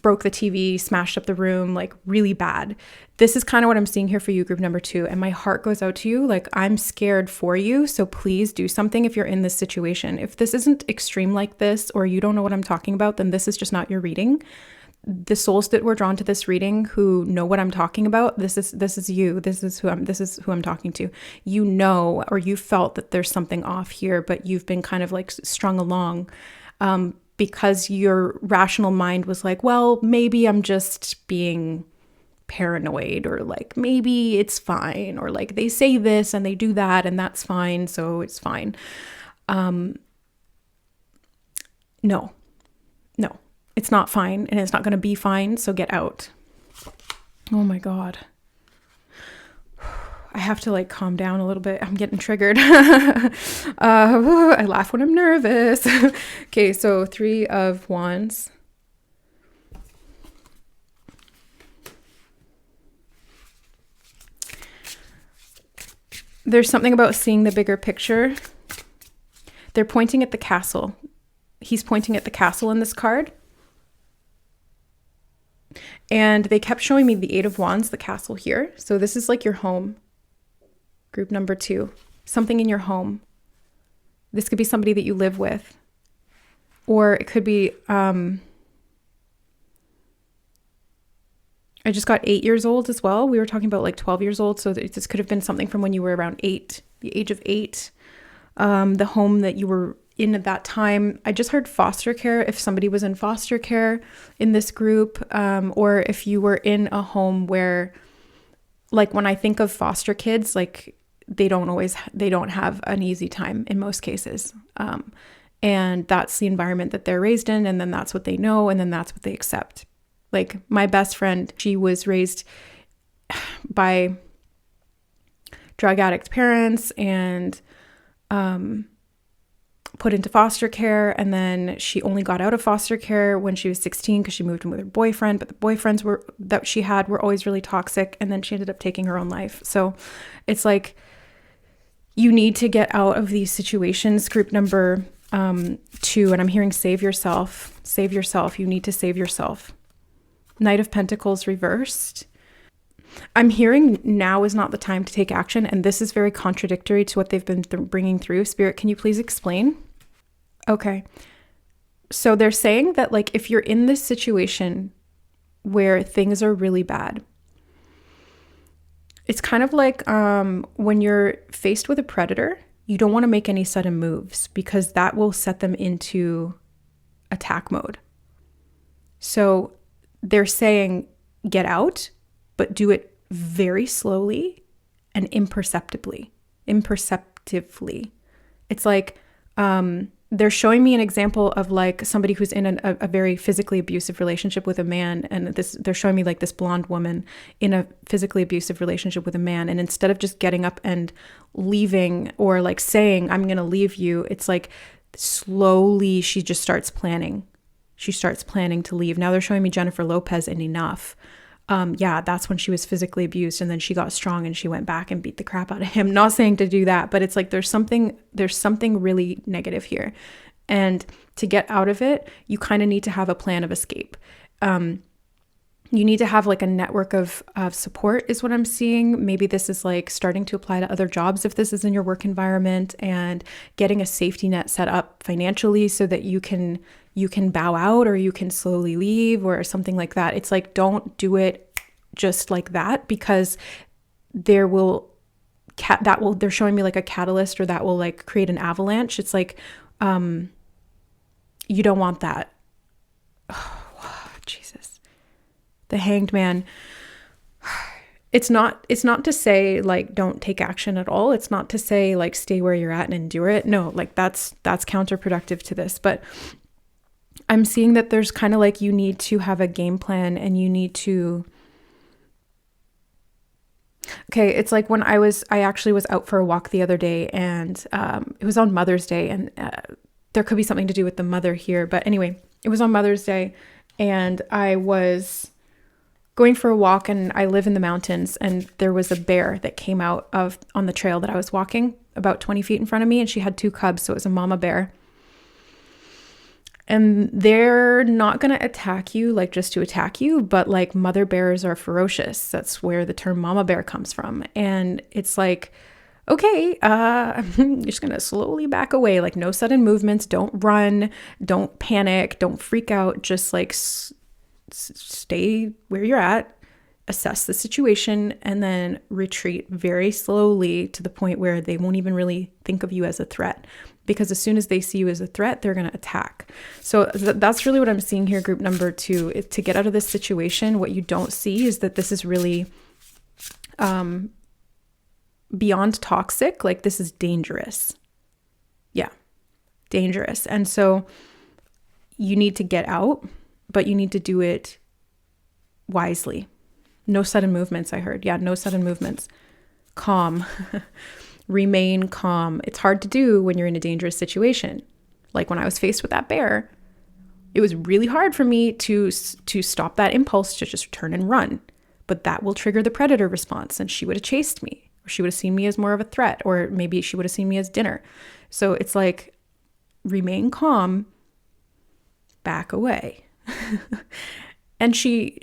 broke the TV, smashed up the room, like really bad. This is kind of what I'm seeing here for you, group number 2. And my heart goes out to you. Like, I'm scared for you. So please do something if you're in this situation. If this isn't extreme like this, or you don't know what I'm talking about, then this is just not your reading. The souls that were drawn to this reading who know what I'm talking about, this is you. This is who I'm talking to. You know, or you felt that there's something off here, but you've been kind of like strung along because your rational mind was like, well, maybe I'm just being paranoid, or like maybe it's fine, or like they say this and they do that and that's fine, so it's fine. No. It's not fine, and it's not going to be fine, so get out. Oh my God. I have to like calm down a little bit. I'm getting triggered. I laugh when I'm nervous. Okay, so 3 of Wands. There's something about seeing the bigger picture. They're pointing at the castle. He's pointing at the castle in this card. And they kept showing me the 8 of Wands, the castle here. So this is like your home. Group number 2. Something in your home. This could be somebody that you live with. Or it could be, I just got 8 years old as well. We were talking about like 12 years old. So this could have been something from when you were around 8, the age of 8. The home that you were in at that time. I just heard foster care, if somebody was in foster care in this group, or if you were in a home where, like when I think of foster kids, like they don't have an easy time in most cases. And that's the environment that they're raised in, and then that's what they know, and then that's what they accept. Like my best friend, she was raised by drug addict parents and put into foster care, and then she only got out of foster care when she was 16 because she moved in with her boyfriend, but the boyfriends that she had were always really toxic, and then she ended up taking her own life. So it's like you need to get out of these situations. Group number 2, and I'm hearing save yourself. Save yourself. You need to save yourself. Knight of Pentacles reversed. I'm hearing now is not the time to take action, and this is very contradictory to what they've been bringing through. Spirit, can you please explain? Okay. So they're saying that like if you're in this situation where things are really bad, it's kind of like when you're faced with a predator, you don't want to make any sudden moves because that will set them into attack mode. So they're saying get out, but do it very slowly and imperceptibly. It's like they're showing me an example of like somebody who's in a very physically abusive relationship with a man, and they're showing me like this blonde woman in a physically abusive relationship with a man, and instead of just getting up and leaving or like saying I'm gonna leave you, it's like slowly she just starts planning. She starts planning to leave. Now they're showing me Jennifer Lopez in Enough. Yeah, that's when she was physically abused, and then she got strong and she went back and beat the crap out of him. Not saying to do that, but it's like there's something really negative here. And to get out of it, you kind of need to have a plan of escape. You need to have like a network of support is what I'm seeing. Maybe this is like starting to apply to other jobs if this is in your work environment, and getting a safety net set up financially so that you can bow out, or you can slowly leave or something like that. It's like, don't do it just like that, because they're showing me like a catalyst, or that will like create an avalanche. It's like, you don't want that. Oh, Jesus. The Hanged Man. It's not to say like don't take action at all. It's not to say like stay where you're at and endure it. No, like that's counterproductive to this. But I'm seeing that there's kind of like you need to have a game plan, and you need to. Okay, it's like when I actually was out for a walk the other day, and it was on Mother's Day, and there could be something to do with the mother here. But anyway, it was on Mother's Day, and I was going for a walk, and I live in the mountains, and there was a bear that came out on the trail that I was walking about 20 feet in front of me, and she had 2 cubs, so it was a mama bear. And they're not going to attack you like just to attack you, but like mother bears are ferocious. That's where the term mama bear comes from. And it's like, okay, I'm just going to slowly back away, like no sudden movements, don't run, don't panic, don't freak out, just like stay where you're at, assess the situation, and then retreat very slowly to the point where they won't even really think of you as a threat. Because as soon as they see you as a threat, they're going to attack. So that's really what I'm seeing here, group number 2. To get out of this situation, what you don't see is that this is really beyond toxic. Like this is dangerous. Yeah, dangerous. And so you need to get out, but you need to do it wisely. No sudden movements, I heard. Yeah, no sudden movements. calm. Remain calm. It's hard to do when you're in a dangerous situation. Like when I was faced with that bear, it was really hard for me to stop that impulse to just turn and run. But that will trigger the predator response, and she would have chased me, or she would have seen me as more of a threat, or maybe she would have seen me as dinner. So it's like, remain calm, back away. And she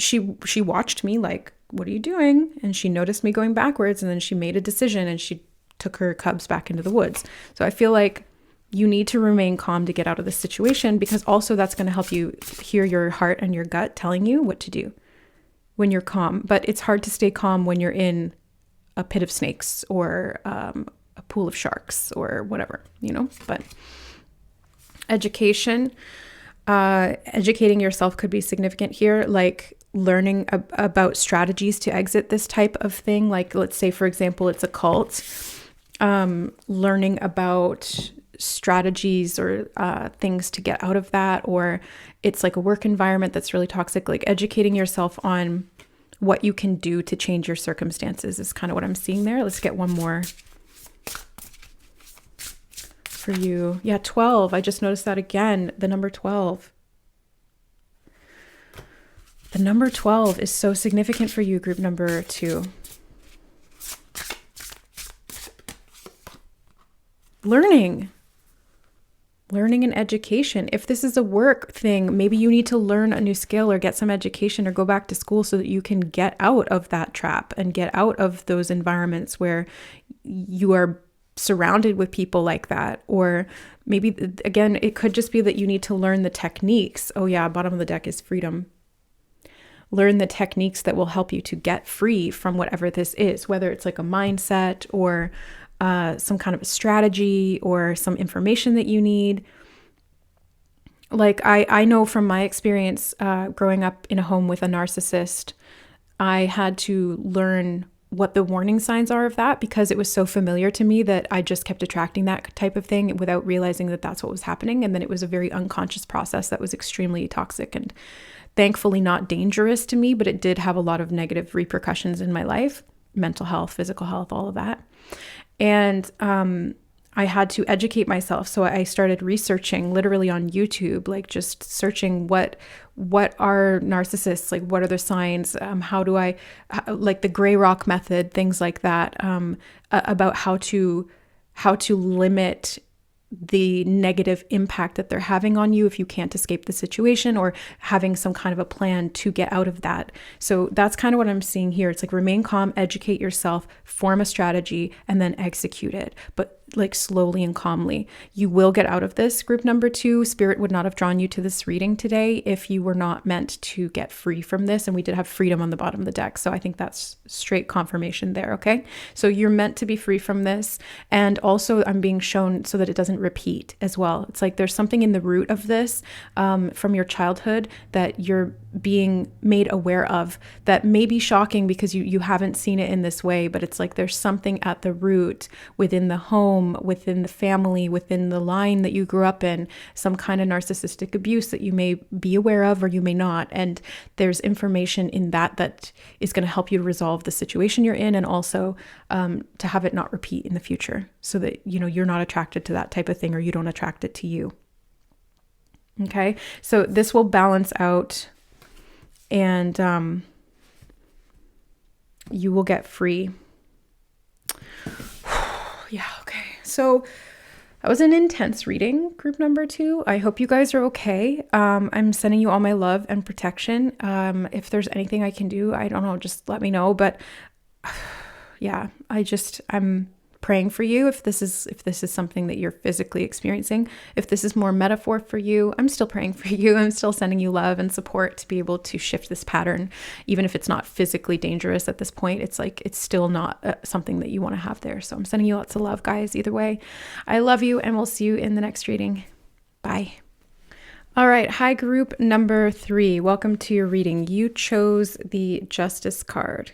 watched me like, what are you doing? And she noticed me going backwards, and then she made a decision and she took her cubs back into the woods. So I feel like you need to remain calm to get out of this situation, because also that's going to help you hear your heart and your gut telling you what to do when you're calm. But it's hard to stay calm when you're in a pit of snakes or a pool of sharks or whatever, but education, educating yourself could be significant here, like learning about strategies to exit this type of thing. Like, let's say, for example, it's a cult, learning about strategies or things to get out of that, or it's like a work environment that's really toxic. Like educating yourself on what you can do to change your circumstances is kind of what I'm seeing there. Let's get one more for you. Yeah, 12. I just noticed that again, the number 12. The number 12 is so significant for you, group number 2. Learning and education. If this is a work thing, maybe you need to learn a new skill or get some education or go back to school so that you can get out of that trap and get out of those environments where you are surrounded with people like that. Or maybe, again, it could just be that you need to learn the techniques. Oh yeah, bottom of the deck is freedom. Learn the techniques that will help you to get free from whatever this is, whether it's like a mindset or some kind of a strategy or some information that you need. Like I know from my experience growing up in a home with a narcissist, I had to learn what the warning signs are of that, because it was so familiar to me that I just kept attracting that type of thing without realizing that that's what was happening. And then it was a very unconscious process that was extremely toxic and thankfully not dangerous to me, but it did have a lot of negative repercussions in my life, mental health, physical health, all of that. And I had to educate myself. So I started researching literally on YouTube, like just searching what are narcissists, like what are their signs, how do I, like the gray rock method, things like that, about how to limit the negative impact that they're having on you if you can't escape the situation, or having some kind of a plan to get out of that. So that's kind of what I'm seeing here. It's like remain calm, educate yourself, form a strategy, and then execute it. But like slowly and calmly. You will get out of this, group number 2. Spirit would not have drawn you to this reading today if you were not meant to get free from this. And we did have freedom on the bottom of the deck. So I think that's straight confirmation there. Okay. So you're meant to be free from this. And also I'm being shown so that it doesn't repeat as well. It's like there's something in the root of this from your childhood that you're being made aware of that may be shocking because you haven't seen it in this way, but it's like there's something at the root within the home, within the family, within the line that you grew up in, some kind of narcissistic abuse that you may be aware of or you may not. And there's information in that is going to help you to resolve the situation you're in, and also to have it not repeat in the future, so that you're not attracted to that type of thing, or you don't attract it to you. Okay, so this will balance out, and you will get free. Yeah, okay. So that was an intense reading, group number 2. I hope you guys are okay. I'm sending you all my love and protection. If there's anything I can do, I don't know, just let me know. But yeah, I'm praying for you if this is something that you're physically experiencing. If this is more metaphor for you, I'm still praying for you. I'm still sending you love and support to be able to shift this pattern, even if it's not physically dangerous at this point. It's like it's still not something that you want to have there. So I'm sending you lots of love, guys. Either way, I love you, and we'll see you in the next reading. Bye. All right. Hi, group number 3. Welcome to your reading. You chose the Justice card.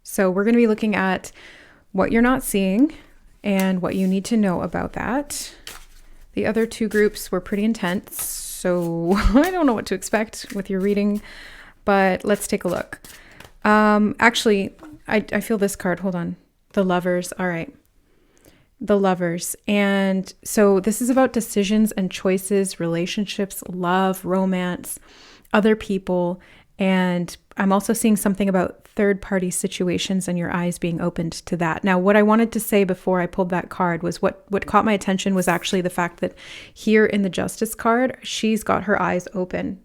So we're going to be looking at what you're not seeing and what you need to know about that. The other 2 groups were pretty intense, so I don't know what to expect with your reading, but let's take a look. Actually, I feel this card. Hold on. The Lovers. All right. The Lovers. And so this is about decisions and choices, relationships, love, romance, other people. And I'm also seeing something about third-party situations and your eyes being opened to that. Now, what I wanted to say before I pulled that card was what caught my attention was actually the fact that here in the Justice card, she's got her eyes open.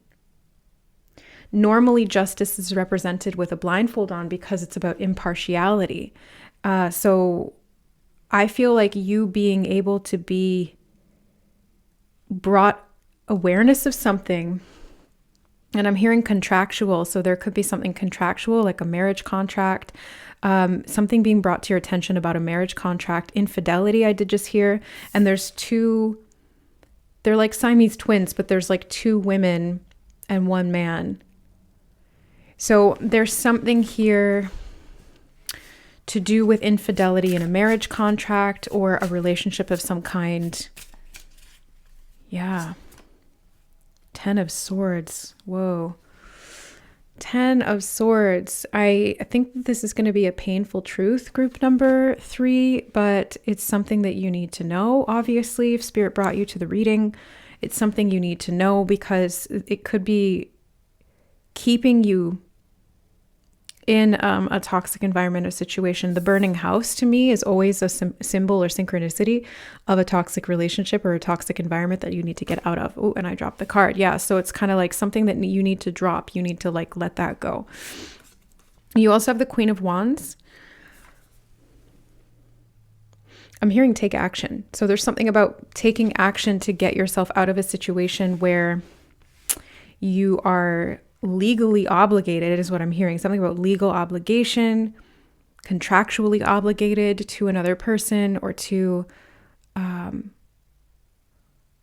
Normally, justice is represented with a blindfold on because it's about impartiality. So I feel like you being able to be brought awareness of something, and I'm hearing contractual, so there could be something contractual, like a marriage contract, something being brought to your attention about a marriage contract, infidelity I did just hear, and there's two, they're like Siamese twins, but there's like two women and one man. So there's something here to do with infidelity in a marriage contract or a relationship of some kind. Yeah. 10 of Swords. Whoa. 10 of Swords. I think this is going to be a painful truth, group number 3, but it's something that you need to know. Obviously, if Spirit brought you to the reading, it's something you need to know because it could be keeping you in a toxic environment or situation. The burning house to me is always a symbol or synchronicity of a toxic relationship or a toxic environment that you need to get out of. Oh, and I dropped the card. Yeah, so it's kind of like something that you need to drop. You need to like let that go. You also have the Queen of Wands. I'm hearing take action. So there's something about taking action to get yourself out of a situation where you are legally obligated is what I'm hearing. Something about legal obligation, contractually obligated to another person or to,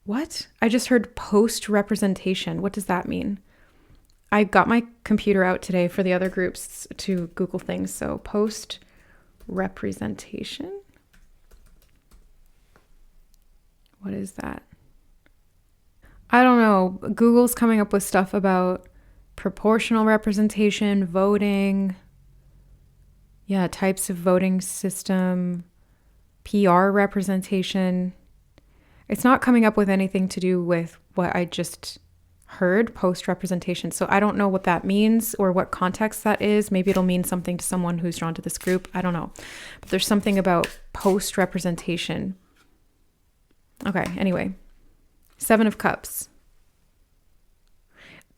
what? I just heard post representation. What does that mean? I got my computer out today for the other groups to Google things. So post representation. What is that? I don't know. Google's coming up with stuff about proportional representation, voting, types of voting system, PR representation. It's not coming up with anything to do with what I just heard, post-representation. So I don't know what that means or what context that is. Maybe it'll mean something to someone who's drawn to this group. I don't know. But there's something about post-representation. Okay, anyway. 7 of Cups.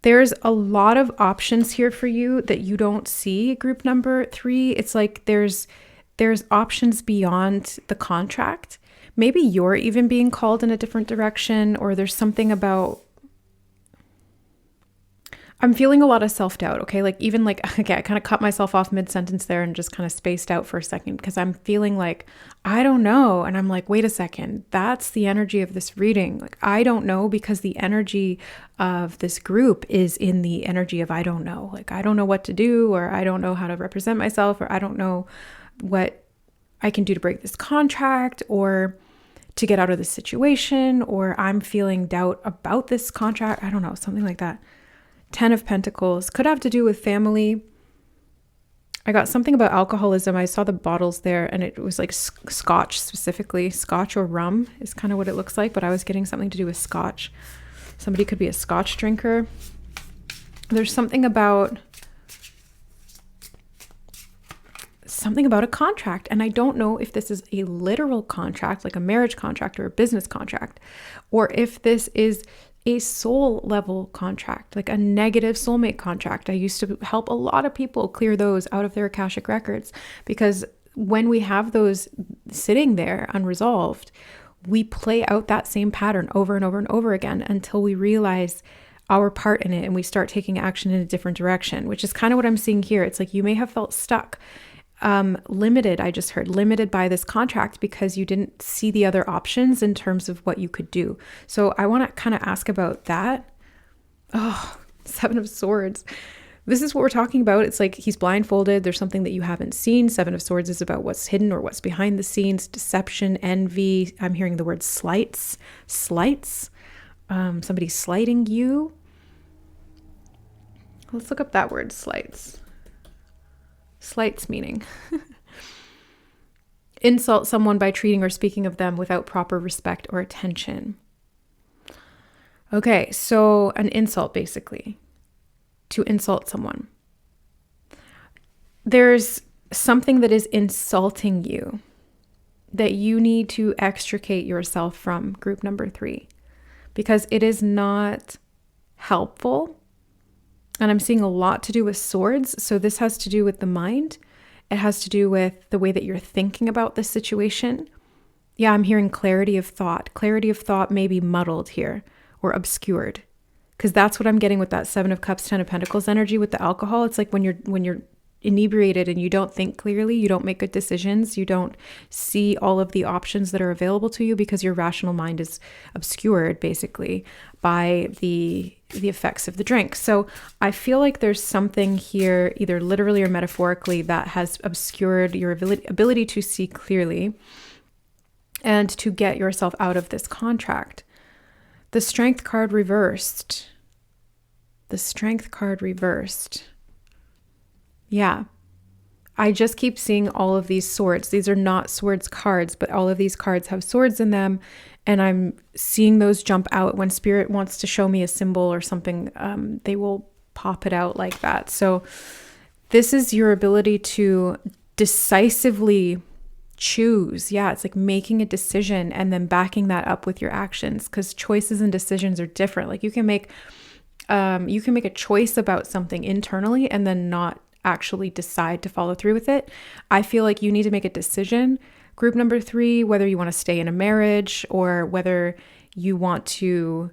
There's a lot of options here for you that you don't see, group number 3. It's like there's options beyond the contract. Maybe you're even being called in a different direction, or there's something about, I'm feeling a lot of self-doubt, okay? Like even like, okay, I kind of cut myself off mid-sentence there and just kind of spaced out for a second because I'm feeling like, I don't know. And I'm like, wait a second, that's the energy of this reading. Like, I don't know because the energy of this group is in the energy of I don't know. Like, I don't know what to do, or I don't know how to represent myself, or I don't know what I can do to break this contract or to get out of this situation, or I'm feeling doubt about this contract. I don't know, something like that. 10 of Pentacles could have to do with family. I got something about alcoholism. I saw the bottles there and it was like scotch specifically. Scotch or rum is kind of what it looks like, but I was getting something to do with scotch. Somebody could be a scotch drinker. There's something about a contract. And I don't know if this is a literal contract, like a marriage contract or a business contract, or if this is a soul level contract, like a negative soulmate contract. I used to help a lot of people clear those out of their Akashic records, because when we have those sitting there unresolved, we play out that same pattern over and over and over again until we realize our part in it and we start taking action in a different direction, which is kind of what I'm seeing here. It's like you may have felt stuck. Limited, I just heard, limited by this contract because you didn't see the other options in terms of what you could do. So I want to kind of ask about that. Oh, 7 of Swords. This is what we're talking about. It's like he's blindfolded. There's something that you haven't seen. 7 of Swords is about what's hidden or what's behind the scenes, deception, envy. I'm hearing the word slights. Somebody slighting you. Let's look up that word, slights. Slights meaning. insult someone by treating or speaking of them without proper respect or attention. Okay, so an insult, basically, to insult someone. There's something that is insulting you that you need to extricate yourself from, group number 3, because it is not helpful. And I'm seeing a lot to do with swords. So this has to do with the mind. It has to do with the way that you're thinking about the situation. Yeah, I'm hearing clarity of thought. Clarity of thought may be muddled here or obscured, because that's what I'm getting with that 7 of Cups, 10 of Pentacles energy with the alcohol. It's like when you're inebriated and you don't think clearly, you don't make good decisions, you don't see all of the options that are available to you because your rational mind is obscured basically by the effects of the drink. So I feel like there's something here, either literally or metaphorically, that has obscured your ability to see clearly and to get yourself out of this contract. The Strength card reversed. The Strength card reversed. Yeah. I just keep seeing all of these swords. These are not swords cards, but all of these cards have swords in them. And I'm seeing those jump out. When Spirit wants to show me a symbol or something, they will pop it out like that. So this is your ability to decisively choose. Yeah, it's like making a decision and then backing that up with your actions, because choices and decisions are different. Like you can make a choice about something internally and then not actually decide to follow through with it. I feel like you need to make a decision, group number 3, whether you want to stay in a marriage or whether you want to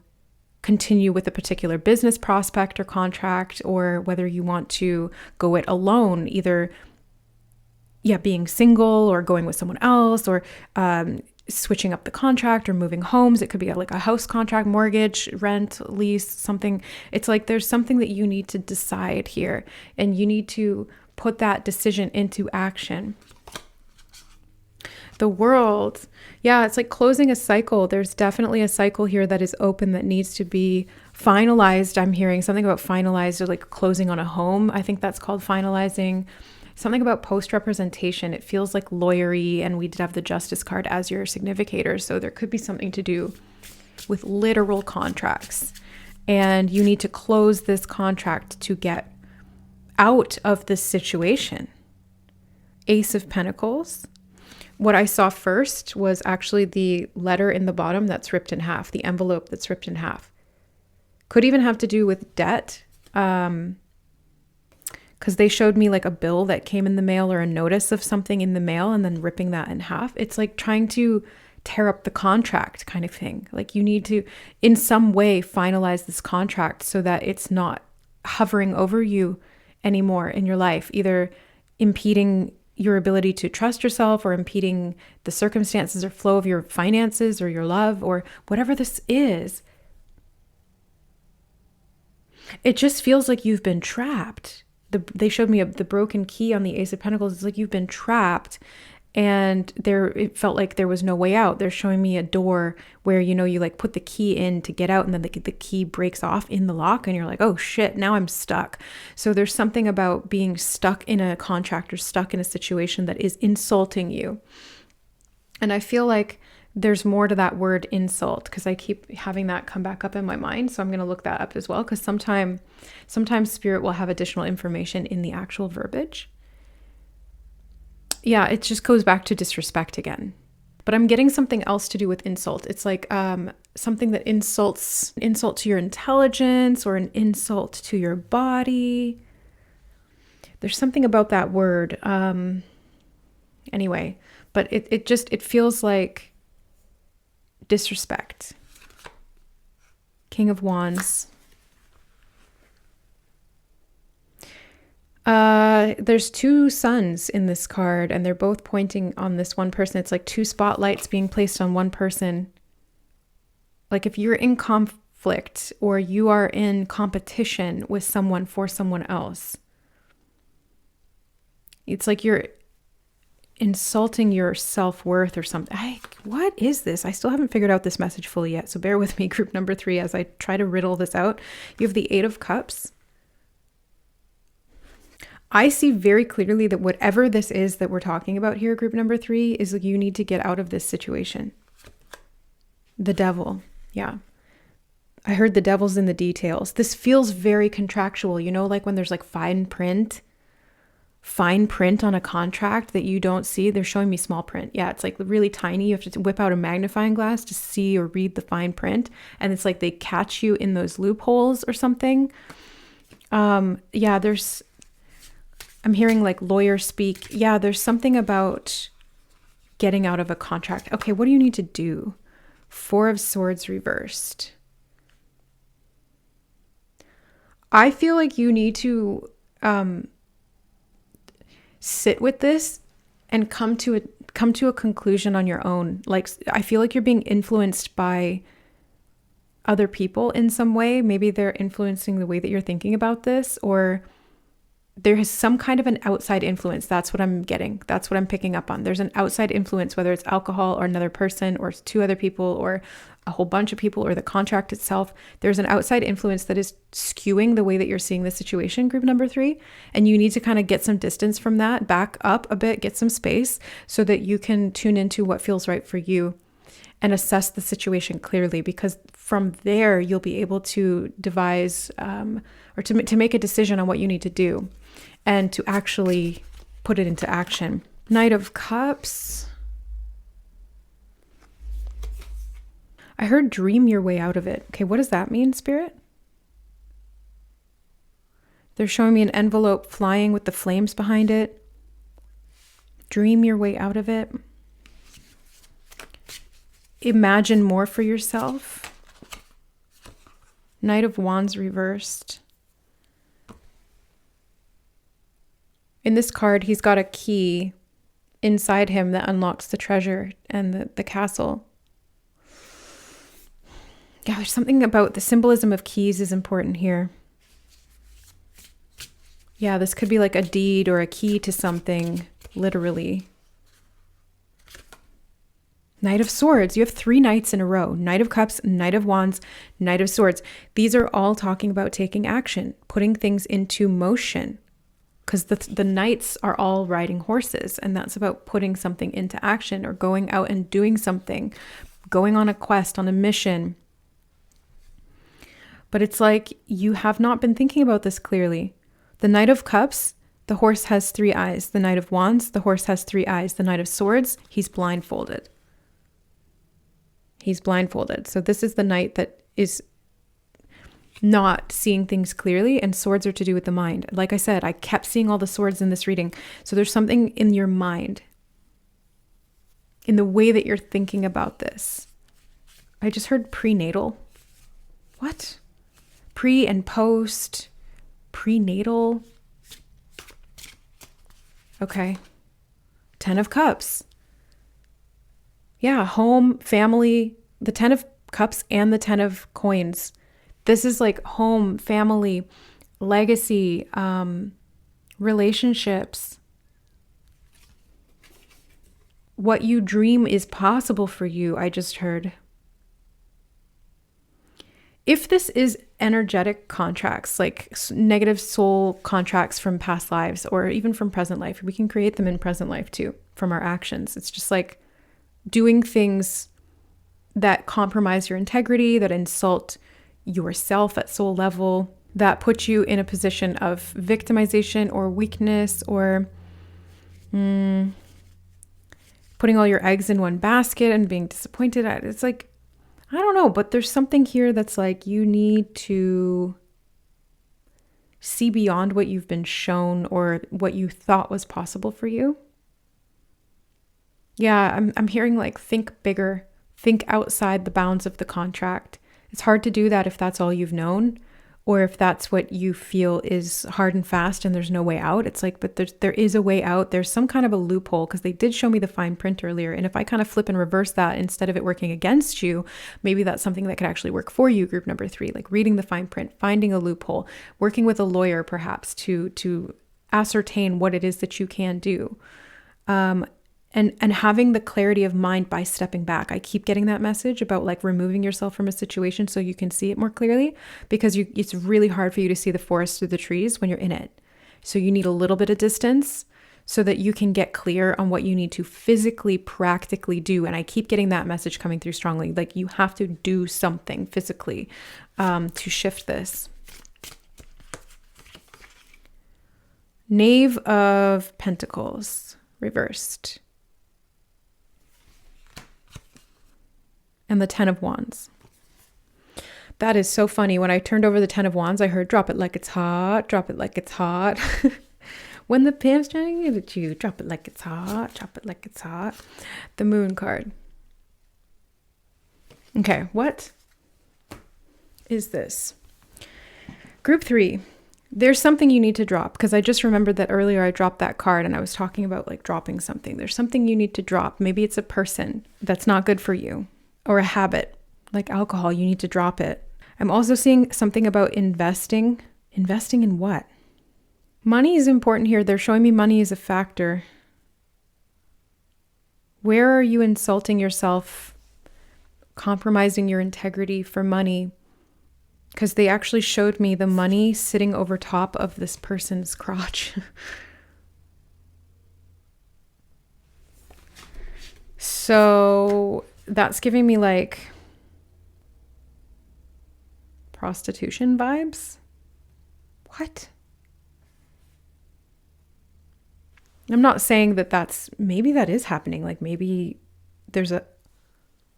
continue with a particular business prospect or contract, or whether you want to go it alone, either being single or going with someone else, or switching up the contract or moving homes. It could be like a house contract, mortgage, rent, lease, something. It's like there's something that you need to decide here, and you need to put that decision into action. The World, yeah, it's like closing a cycle. There's definitely a cycle here that is open that needs to be finalized. I'm hearing something about finalized, or like closing on a home. I think that's called finalizing. Something about post-representation. It feels like lawyery, and we did have the Justice card as your significator. So there could be something to do with literal contracts. And you need to close this contract to get out of this situation. Ace of Pentacles. What I saw first was actually the letter in the bottom that's ripped in half, the envelope that's ripped in half. Could even have to do with debt. Because they showed me like a bill that came in the mail or a notice of something in the mail and then ripping that in half. It's like trying to tear up the contract kind of thing. Like you need to, in some way, finalize this contract so that it's not hovering over you anymore in your life, either impeding your ability to trust yourself or impeding the circumstances or flow of your finances or your love or whatever this is. It just feels like you've been trapped. They showed me the broken key on the Ace of Pentacles. It's like you've been trapped, and it felt like there was no way out. They're showing me a door where, you like put the key in to get out, and then the key breaks off in the lock, and you're like, oh shit, now I'm stuck. So there's something about being stuck in a contract or stuck in a situation that is insulting you. And I feel like there's more to that word insult, because I keep having that come back up in my mind. So I'm going to look that up as well, because sometimes Spirit will have additional information in the actual verbiage. Yeah, it just goes back to disrespect again. But I'm getting something else to do with insult. It's like something that insult to your intelligence or an insult to your body. There's something about that word. Anyway, but it feels like disrespect. King of Wands. There's 2 suns in this card, and they're both pointing on this one person. It's like 2 spotlights being placed on one person. Like if you're in conflict or you are in competition with someone for someone else, it's like you're insulting your self-worth or something. What is this? I still haven't figured out this message fully yet. So bear with me, group number 3, as I try to riddle this out. You have the 8 of Cups. I see very clearly that whatever this is that we're talking about here, group number 3, is like you need to get out of this situation. The devil. Yeah. I heard the devil's in the details. This feels very contractual, you know, like when there's like fine print on a contract that you don't see. They're showing me small print. Yeah, it's like really tiny. You have to whip out a magnifying glass to see or read the fine print. And it's like they catch you in those loopholes or something. Yeah, I'm hearing like lawyers speak. Yeah, there's something about getting out of a contract. Okay, what do you need to do? 4 of Swords reversed. I feel like you need to sit with this and come to a conclusion on your own. Like, I feel like you're being influenced by other people in some way. Maybe they're influencing the way that you're thinking about this, or there is some kind of an outside influence. That's what I'm getting. That's what I'm picking up on. There's an outside influence, whether it's alcohol or another person or 2 other people or a whole bunch of people or the contract itself. There's an outside influence that is skewing the way that you're seeing the situation, group number 3. And you need to kind of get some distance from that, back up a bit, get some space so that you can tune into what feels right for you and assess the situation clearly, because from there you'll be able to devise or to make a decision on what you need to do and to actually put it into action. Knight of Cups. I heard dream your way out of it. Okay, what does that mean, Spirit? They're showing me an envelope flying with the flames behind it. Dream your way out of it. Imagine more for yourself. Knight of Wands reversed. In this card, he's got a key inside him that unlocks the treasure and the castle. Yeah, there's something about the symbolism of keys is important here. Yeah, this could be like a deed or a key to something, literally. Knight of Swords. You have 3 knights in a row. Knight of Cups, Knight of Wands, Knight of Swords. These are all talking about taking action, putting things into motion. Because the knights are all riding horses, and that's about putting something into action or going out and doing something, going on a quest, on a mission. But it's like you have not been thinking about this clearly. The Knight of Cups, the horse has 3 eyes. The Knight of Wands, the horse has 3 eyes. The Knight of Swords, he's blindfolded. He's blindfolded. So this is the knight that is not seeing things clearly, and swords are to do with the mind. Like I said, I kept seeing all the swords in this reading. So there's something in your mind, in the way that you're thinking about this. I just heard prenatal. What? Pre and post, prenatal. Okay. 10 of Cups. Yeah, home, family, the 10 of Cups and the 10 of Coins. This is like home, family, legacy, relationships. What you dream is possible for you, I just heard. If this is energetic contracts, like negative soul contracts from past lives or even from present life, we can create them in present life too, from our actions. It's just like doing things that compromise your integrity, that insult yourself at soul level, that put you in a position of victimization or weakness, or putting all your eggs in one basket and being disappointed at. It's like, I don't know, but there's something here that's like you need to see beyond what you've been shown or what you thought was possible for you. Yeah, I'm hearing like think bigger, think outside the bounds of the contract. It's hard to do that if that's all you've known, or if that's what you feel is hard and fast and there's no way out. It's like, but there is a way out. There's some kind of a loophole, because they did show me the fine print earlier. And if I kind of flip and reverse that, instead of it working against you, maybe that's something that could actually work for you, group number 3, like reading the fine print, finding a loophole, working with a lawyer perhaps to ascertain what it is that you can do. And having the clarity of mind by stepping back. I keep getting that message about like removing yourself from a situation so you can see it more clearly, because it's really hard for you to see the forest through the trees when you're in it, So you need a little bit of distance so that you can get clear on what you need to physically, practically do. And I keep getting that message coming through strongly. Like you have to do something physically to shift this. Knave of Pentacles, reversed. And the Ten of Wands. That is so funny. When I turned over the Ten of Wands, I heard, drop it like it's hot, drop it like it's hot. When the pan's trying to get at you, drop it like it's hot, drop it like it's hot. The Moon card. Okay, what is this? Group 3. There's something you need to drop, because I just remembered that earlier I dropped that card and I was talking about like dropping something. There's something you need to drop. Maybe it's a person that's not good for you, or a habit like alcohol. You need to drop it. I'm also seeing something about investing. Investing in what? Money is important here. They're showing me money is a factor. Where are you insulting yourself, compromising your integrity for money? Because they actually showed me the money sitting over top of this person's crotch. So that's giving me like prostitution vibes. What? I'm not saying that maybe that is happening. Like maybe there's a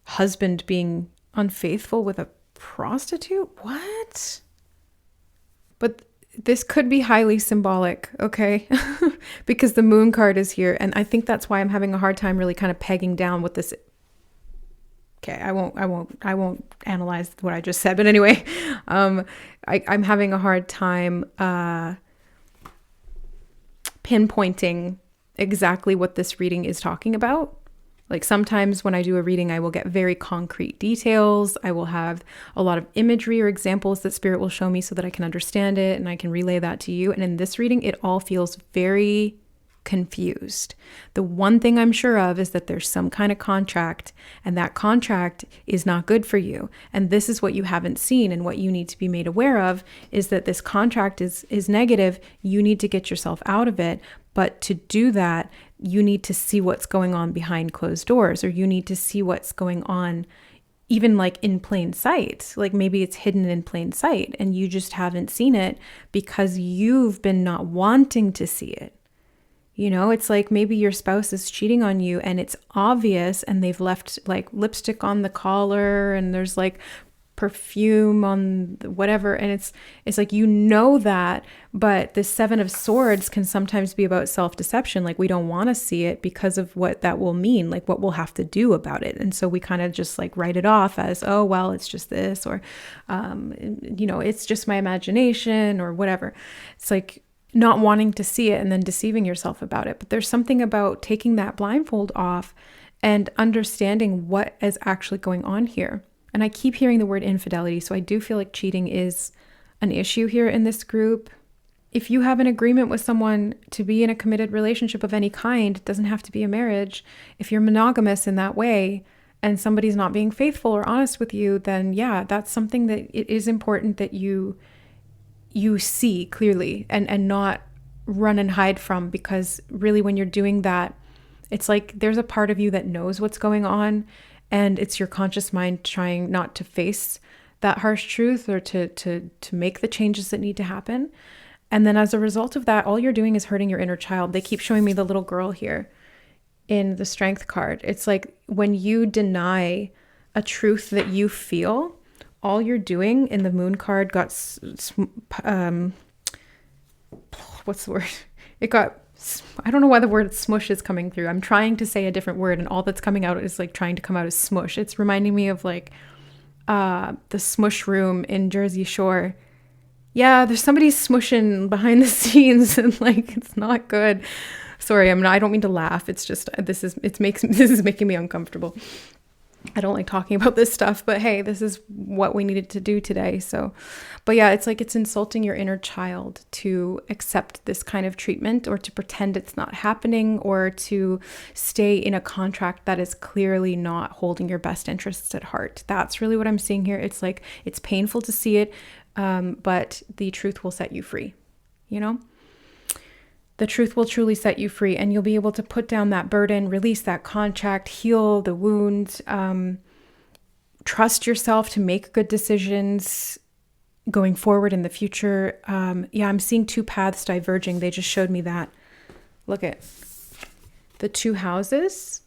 husband being unfaithful with a prostitute. What? But this could be highly symbolic, okay? Because the Moon card is here, and I think that's why I'm having a hard time really kind of pegging down what this. Okay, I won't analyze what I just said, but anyway, I'm having a hard time pinpointing exactly what this reading is talking about. Like sometimes when I do a reading, I will get very concrete details. I will have a lot of imagery or examples that Spirit will show me so that I can understand it and I can relay that to you. And in this reading, it all feels very confused. The one thing I'm sure of is that there's some kind of contract, and that contract is not good for you. And this is what you haven't seen, and what you need to be made aware of is that this contract is negative. You need to get yourself out of it. But to do that, you need to see what's going on behind closed doors, or you need to see what's going on even like in plain sight. Like maybe it's hidden in plain sight and you just haven't seen it because you've been not wanting to see it. You know, it's like maybe your spouse is cheating on you and it's obvious, and they've left like lipstick on the collar and there's like perfume on whatever, and it's like, you know that, but the Seven of Swords can sometimes be about self-deception. Like we don't want to see it because of what that will mean, like what we'll have to do about it. And so we kind of just like write it off as, oh well, it's just this, or you know, it's just my imagination or whatever. It's like not wanting to see it and then deceiving yourself about it. But there's something about taking that blindfold off and understanding what is actually going on here. And I keep hearing the word infidelity, so I do feel like cheating is an issue here in this group. If you have an agreement with someone to be in a committed relationship of any kind, it doesn't have to be a marriage. If you're monogamous in that way and somebody's not being faithful or honest with you, then yeah, that's something that it is important that you see clearly and not run and hide from, because really when you're doing that, it's like there's a part of you that knows what's going on, and it's your conscious mind trying not to face that harsh truth or to make the changes that need to happen. And then as a result of that, all you're doing is hurting your inner child. They keep showing me the little girl here in the Strength card. It's like when you deny a truth that you feel, all you're doing in the Moon card got, what's the word? It got, I don't know why the word smush is coming through. I'm trying to say a different word and all that's coming out is like trying to come out as smush. It's reminding me of like the smush room in Jersey Shore. Yeah, there's somebody smushing behind the scenes and like it's not good. Sorry, I don't mean to laugh. It's just this is making me uncomfortable. I don't like talking about this stuff, but hey, this is what we needed to do today. So, but yeah, it's like it's insulting your inner child to accept this kind of treatment, or to pretend it's not happening, or to stay in a contract that is clearly not holding your best interests at heart. That's really what I'm seeing here. It's like, it's painful to see it, but the truth will set you free, you know? The truth will truly set you free, and you'll be able to put down that burden, release that contract, heal the wound, trust yourself to make good decisions going forward in the future. I'm seeing two paths diverging. They just showed me that. Look at the two houses.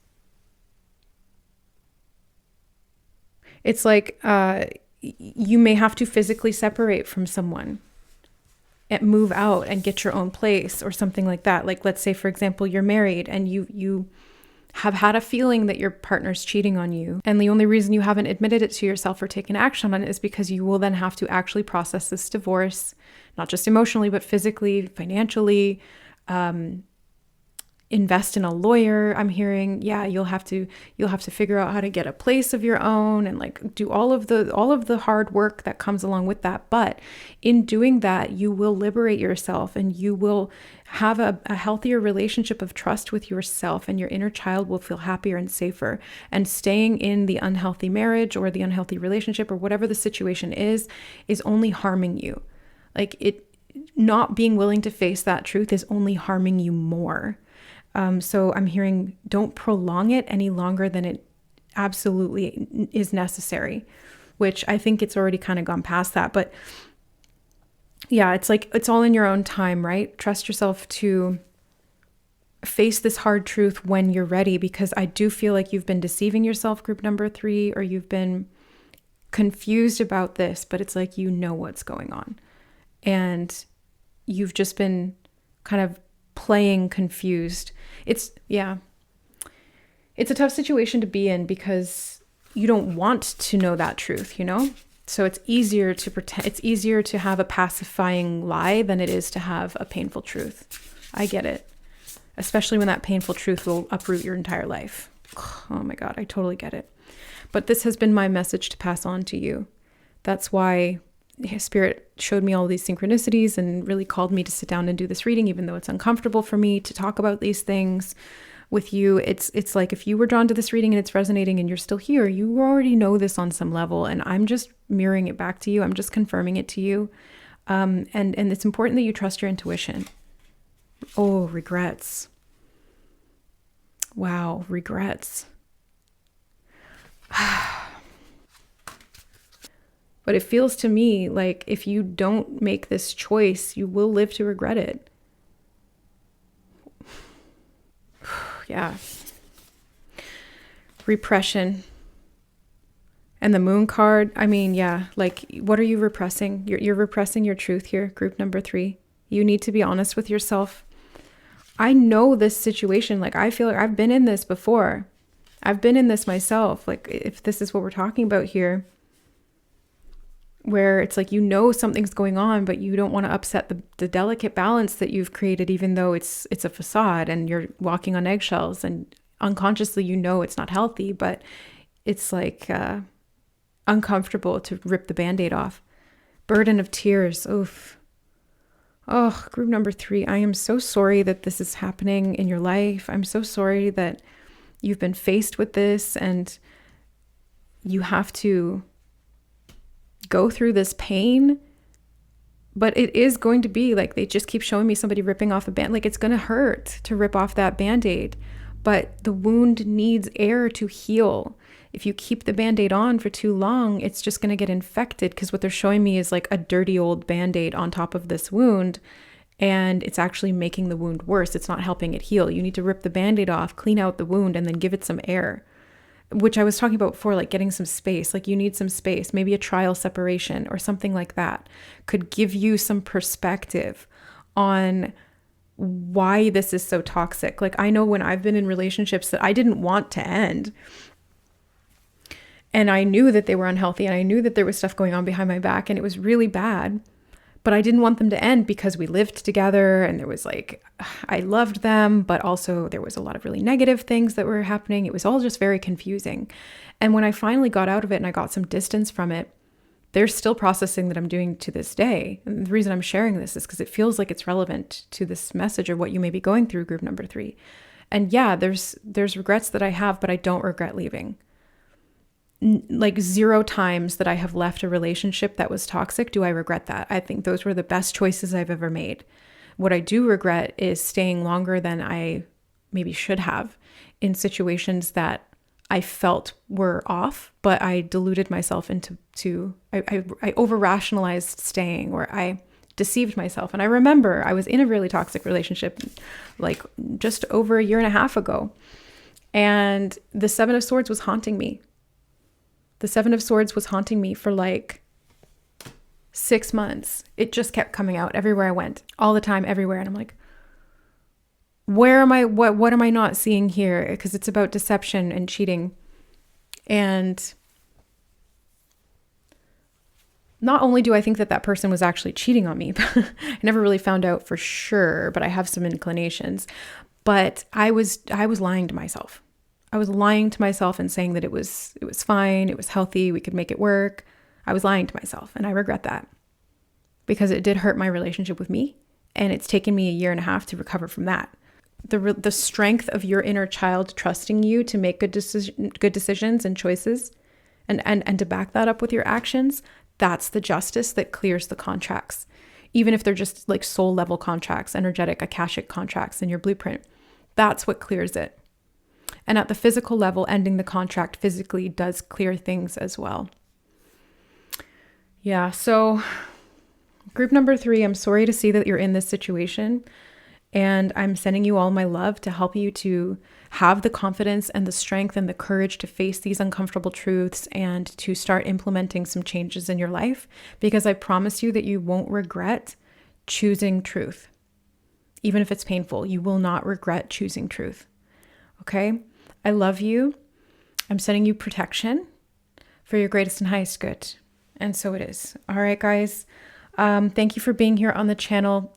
It's like you may have to physically separate from someone and move out and get your own place or something like that. Like, let's say, for example, you're married and you have had a feeling that your partner's cheating on you. And the only reason you haven't admitted it to yourself or taken action on it is because you will then have to actually process this divorce, not just emotionally, but physically, financially, invest in a lawyer. I'm hearing, you'll have to figure out how to get a place of your own and like do all of the hard work that comes along with that. But in doing that, you will liberate yourself and you will have a healthier relationship of trust with yourself, and your inner child will feel happier and safer. And staying in the unhealthy marriage or the unhealthy relationship or whatever the situation is only harming you. Like, it not being willing to face that truth is only harming you more. So I'm hearing, don't prolong it any longer than it absolutely is necessary, which I think it's already kind of gone past that. But yeah, it's like, it's all in your own time, right? Trust yourself to face this hard truth when you're ready, because I do feel like you've been deceiving yourself, group number 3, or you've been confused about this, but it's like, you know what's going on. And you've just been kind of playing confused. It's a tough situation to be in because you don't want to know that truth, you know? So it's easier to pretend, it's easier to have a pacifying lie than it is to have a painful truth. I get it. Especially when that painful truth will uproot your entire life. Oh my God, I totally get it. But this has been my message to pass on to you. That's why Spirit showed me all these synchronicities and really called me to sit down and do this reading, even though it's uncomfortable for me to talk about these things with you. It's like, if you were drawn to this reading and it's resonating and you're still here, you already know this on some level, and I'm just mirroring it back to you. I'm just confirming it to you. And it's important that you trust your intuition. Oh, regrets. Wow, regrets. But it feels to me like if you don't make this choice, you will live to regret it. Yeah. Repression. And the moon card, I mean, yeah, like, what are you repressing? You're repressing your truth here, group number 3. You need to be honest with yourself. I know this situation. Like, I feel like I've been in this before. I've been in this myself. Like, if this is what we're talking about here, where it's like, you know, something's going on, but you don't want to upset the delicate balance that you've created, even though it's a facade and you're walking on eggshells, and unconsciously, you know, it's not healthy, but it's like uncomfortable to rip the Band-Aid off. Burden of tears. Oof. Oh, group number 3, I am so sorry that this is happening in your life. I'm so sorry that you've been faced with this and you have to go through this pain. But it is going to be like, they just keep showing me somebody ripping off a band. Like, it's going to hurt to rip off that Band-Aid, but the wound needs air to heal. If you keep the Band-Aid on for too long, it's just going to get infected, because what they're showing me is like a dirty old Band-Aid on top of this wound, and it's actually making the wound worse. It's not helping it heal. You need to rip the Band-Aid off, clean out the wound, and then give it some air, which I was talking about before, like getting some space. Like, you need some space. Maybe a trial separation or something like that could give you some perspective on why this is so toxic. Like, I know when I've been in relationships that I didn't want to end, and I knew that they were unhealthy, and I knew that there was stuff going on behind my back, and it was really bad, but I didn't want them to end because we lived together, and there was like, I loved them, but also there was a lot of really negative things that were happening. It was all just very confusing. And when I finally got out of it and I got some distance from it, there's still processing that I'm doing to this day. And the reason I'm sharing this is because it feels like it's relevant to this message or what you may be going through, group number 3. And yeah, there's regrets that I have, but I don't regret leaving. Like 0 times that I have left a relationship that was toxic do I regret that. I think those were the best choices I've ever made. What I do regret is staying longer than I maybe should have in situations that I felt were off, but I deluded myself I over-rationalized staying, or I deceived myself. And I remember I was in a really toxic relationship like just over a year and a half ago. And the Seven of Swords was haunting me. The Seven of Swords was haunting me for like 6 months. It just kept coming out everywhere I went, all the time, everywhere. And I'm like, where am I? What am I not seeing here? Because it's about deception and cheating. And not only do I think that person was actually cheating on me, but I never really found out for sure, but I have some inclinations. But I was lying to myself. I was lying to myself and saying that it was fine, it was healthy, we could make it work. I was lying to myself, and I regret that because it did hurt my relationship with me, and it's taken me a year and a half to recover from that. The strength of your inner child trusting you to make good decisions and choices and to back that up with your actions, that's the justice that clears the contracts. Even if they're just like soul level contracts, energetic, Akashic contracts in your blueprint, that's what clears it. And at the physical level, ending the contract physically does clear things as well. Yeah, so group number 3, I'm sorry to see that you're in this situation. And I'm sending you all my love to help you to have the confidence and the strength and the courage to face these uncomfortable truths and to start implementing some changes in your life, because I promise you that you won't regret choosing truth. Even if it's painful, you will not regret choosing truth. Okay? I love you. I'm sending you protection for your greatest and highest good. And so it is. All right, guys. Thank you for being here on the channel.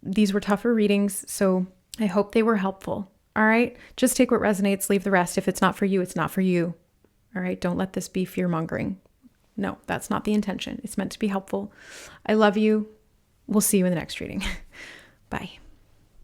These were tougher readings, so I hope they were helpful. All right. Just take what resonates, leave the rest. If it's not for you, it's not for you. All right. Don't let this be fear mongering. No, that's not the intention. It's meant to be helpful. I love you. We'll see you in the next reading. Bye.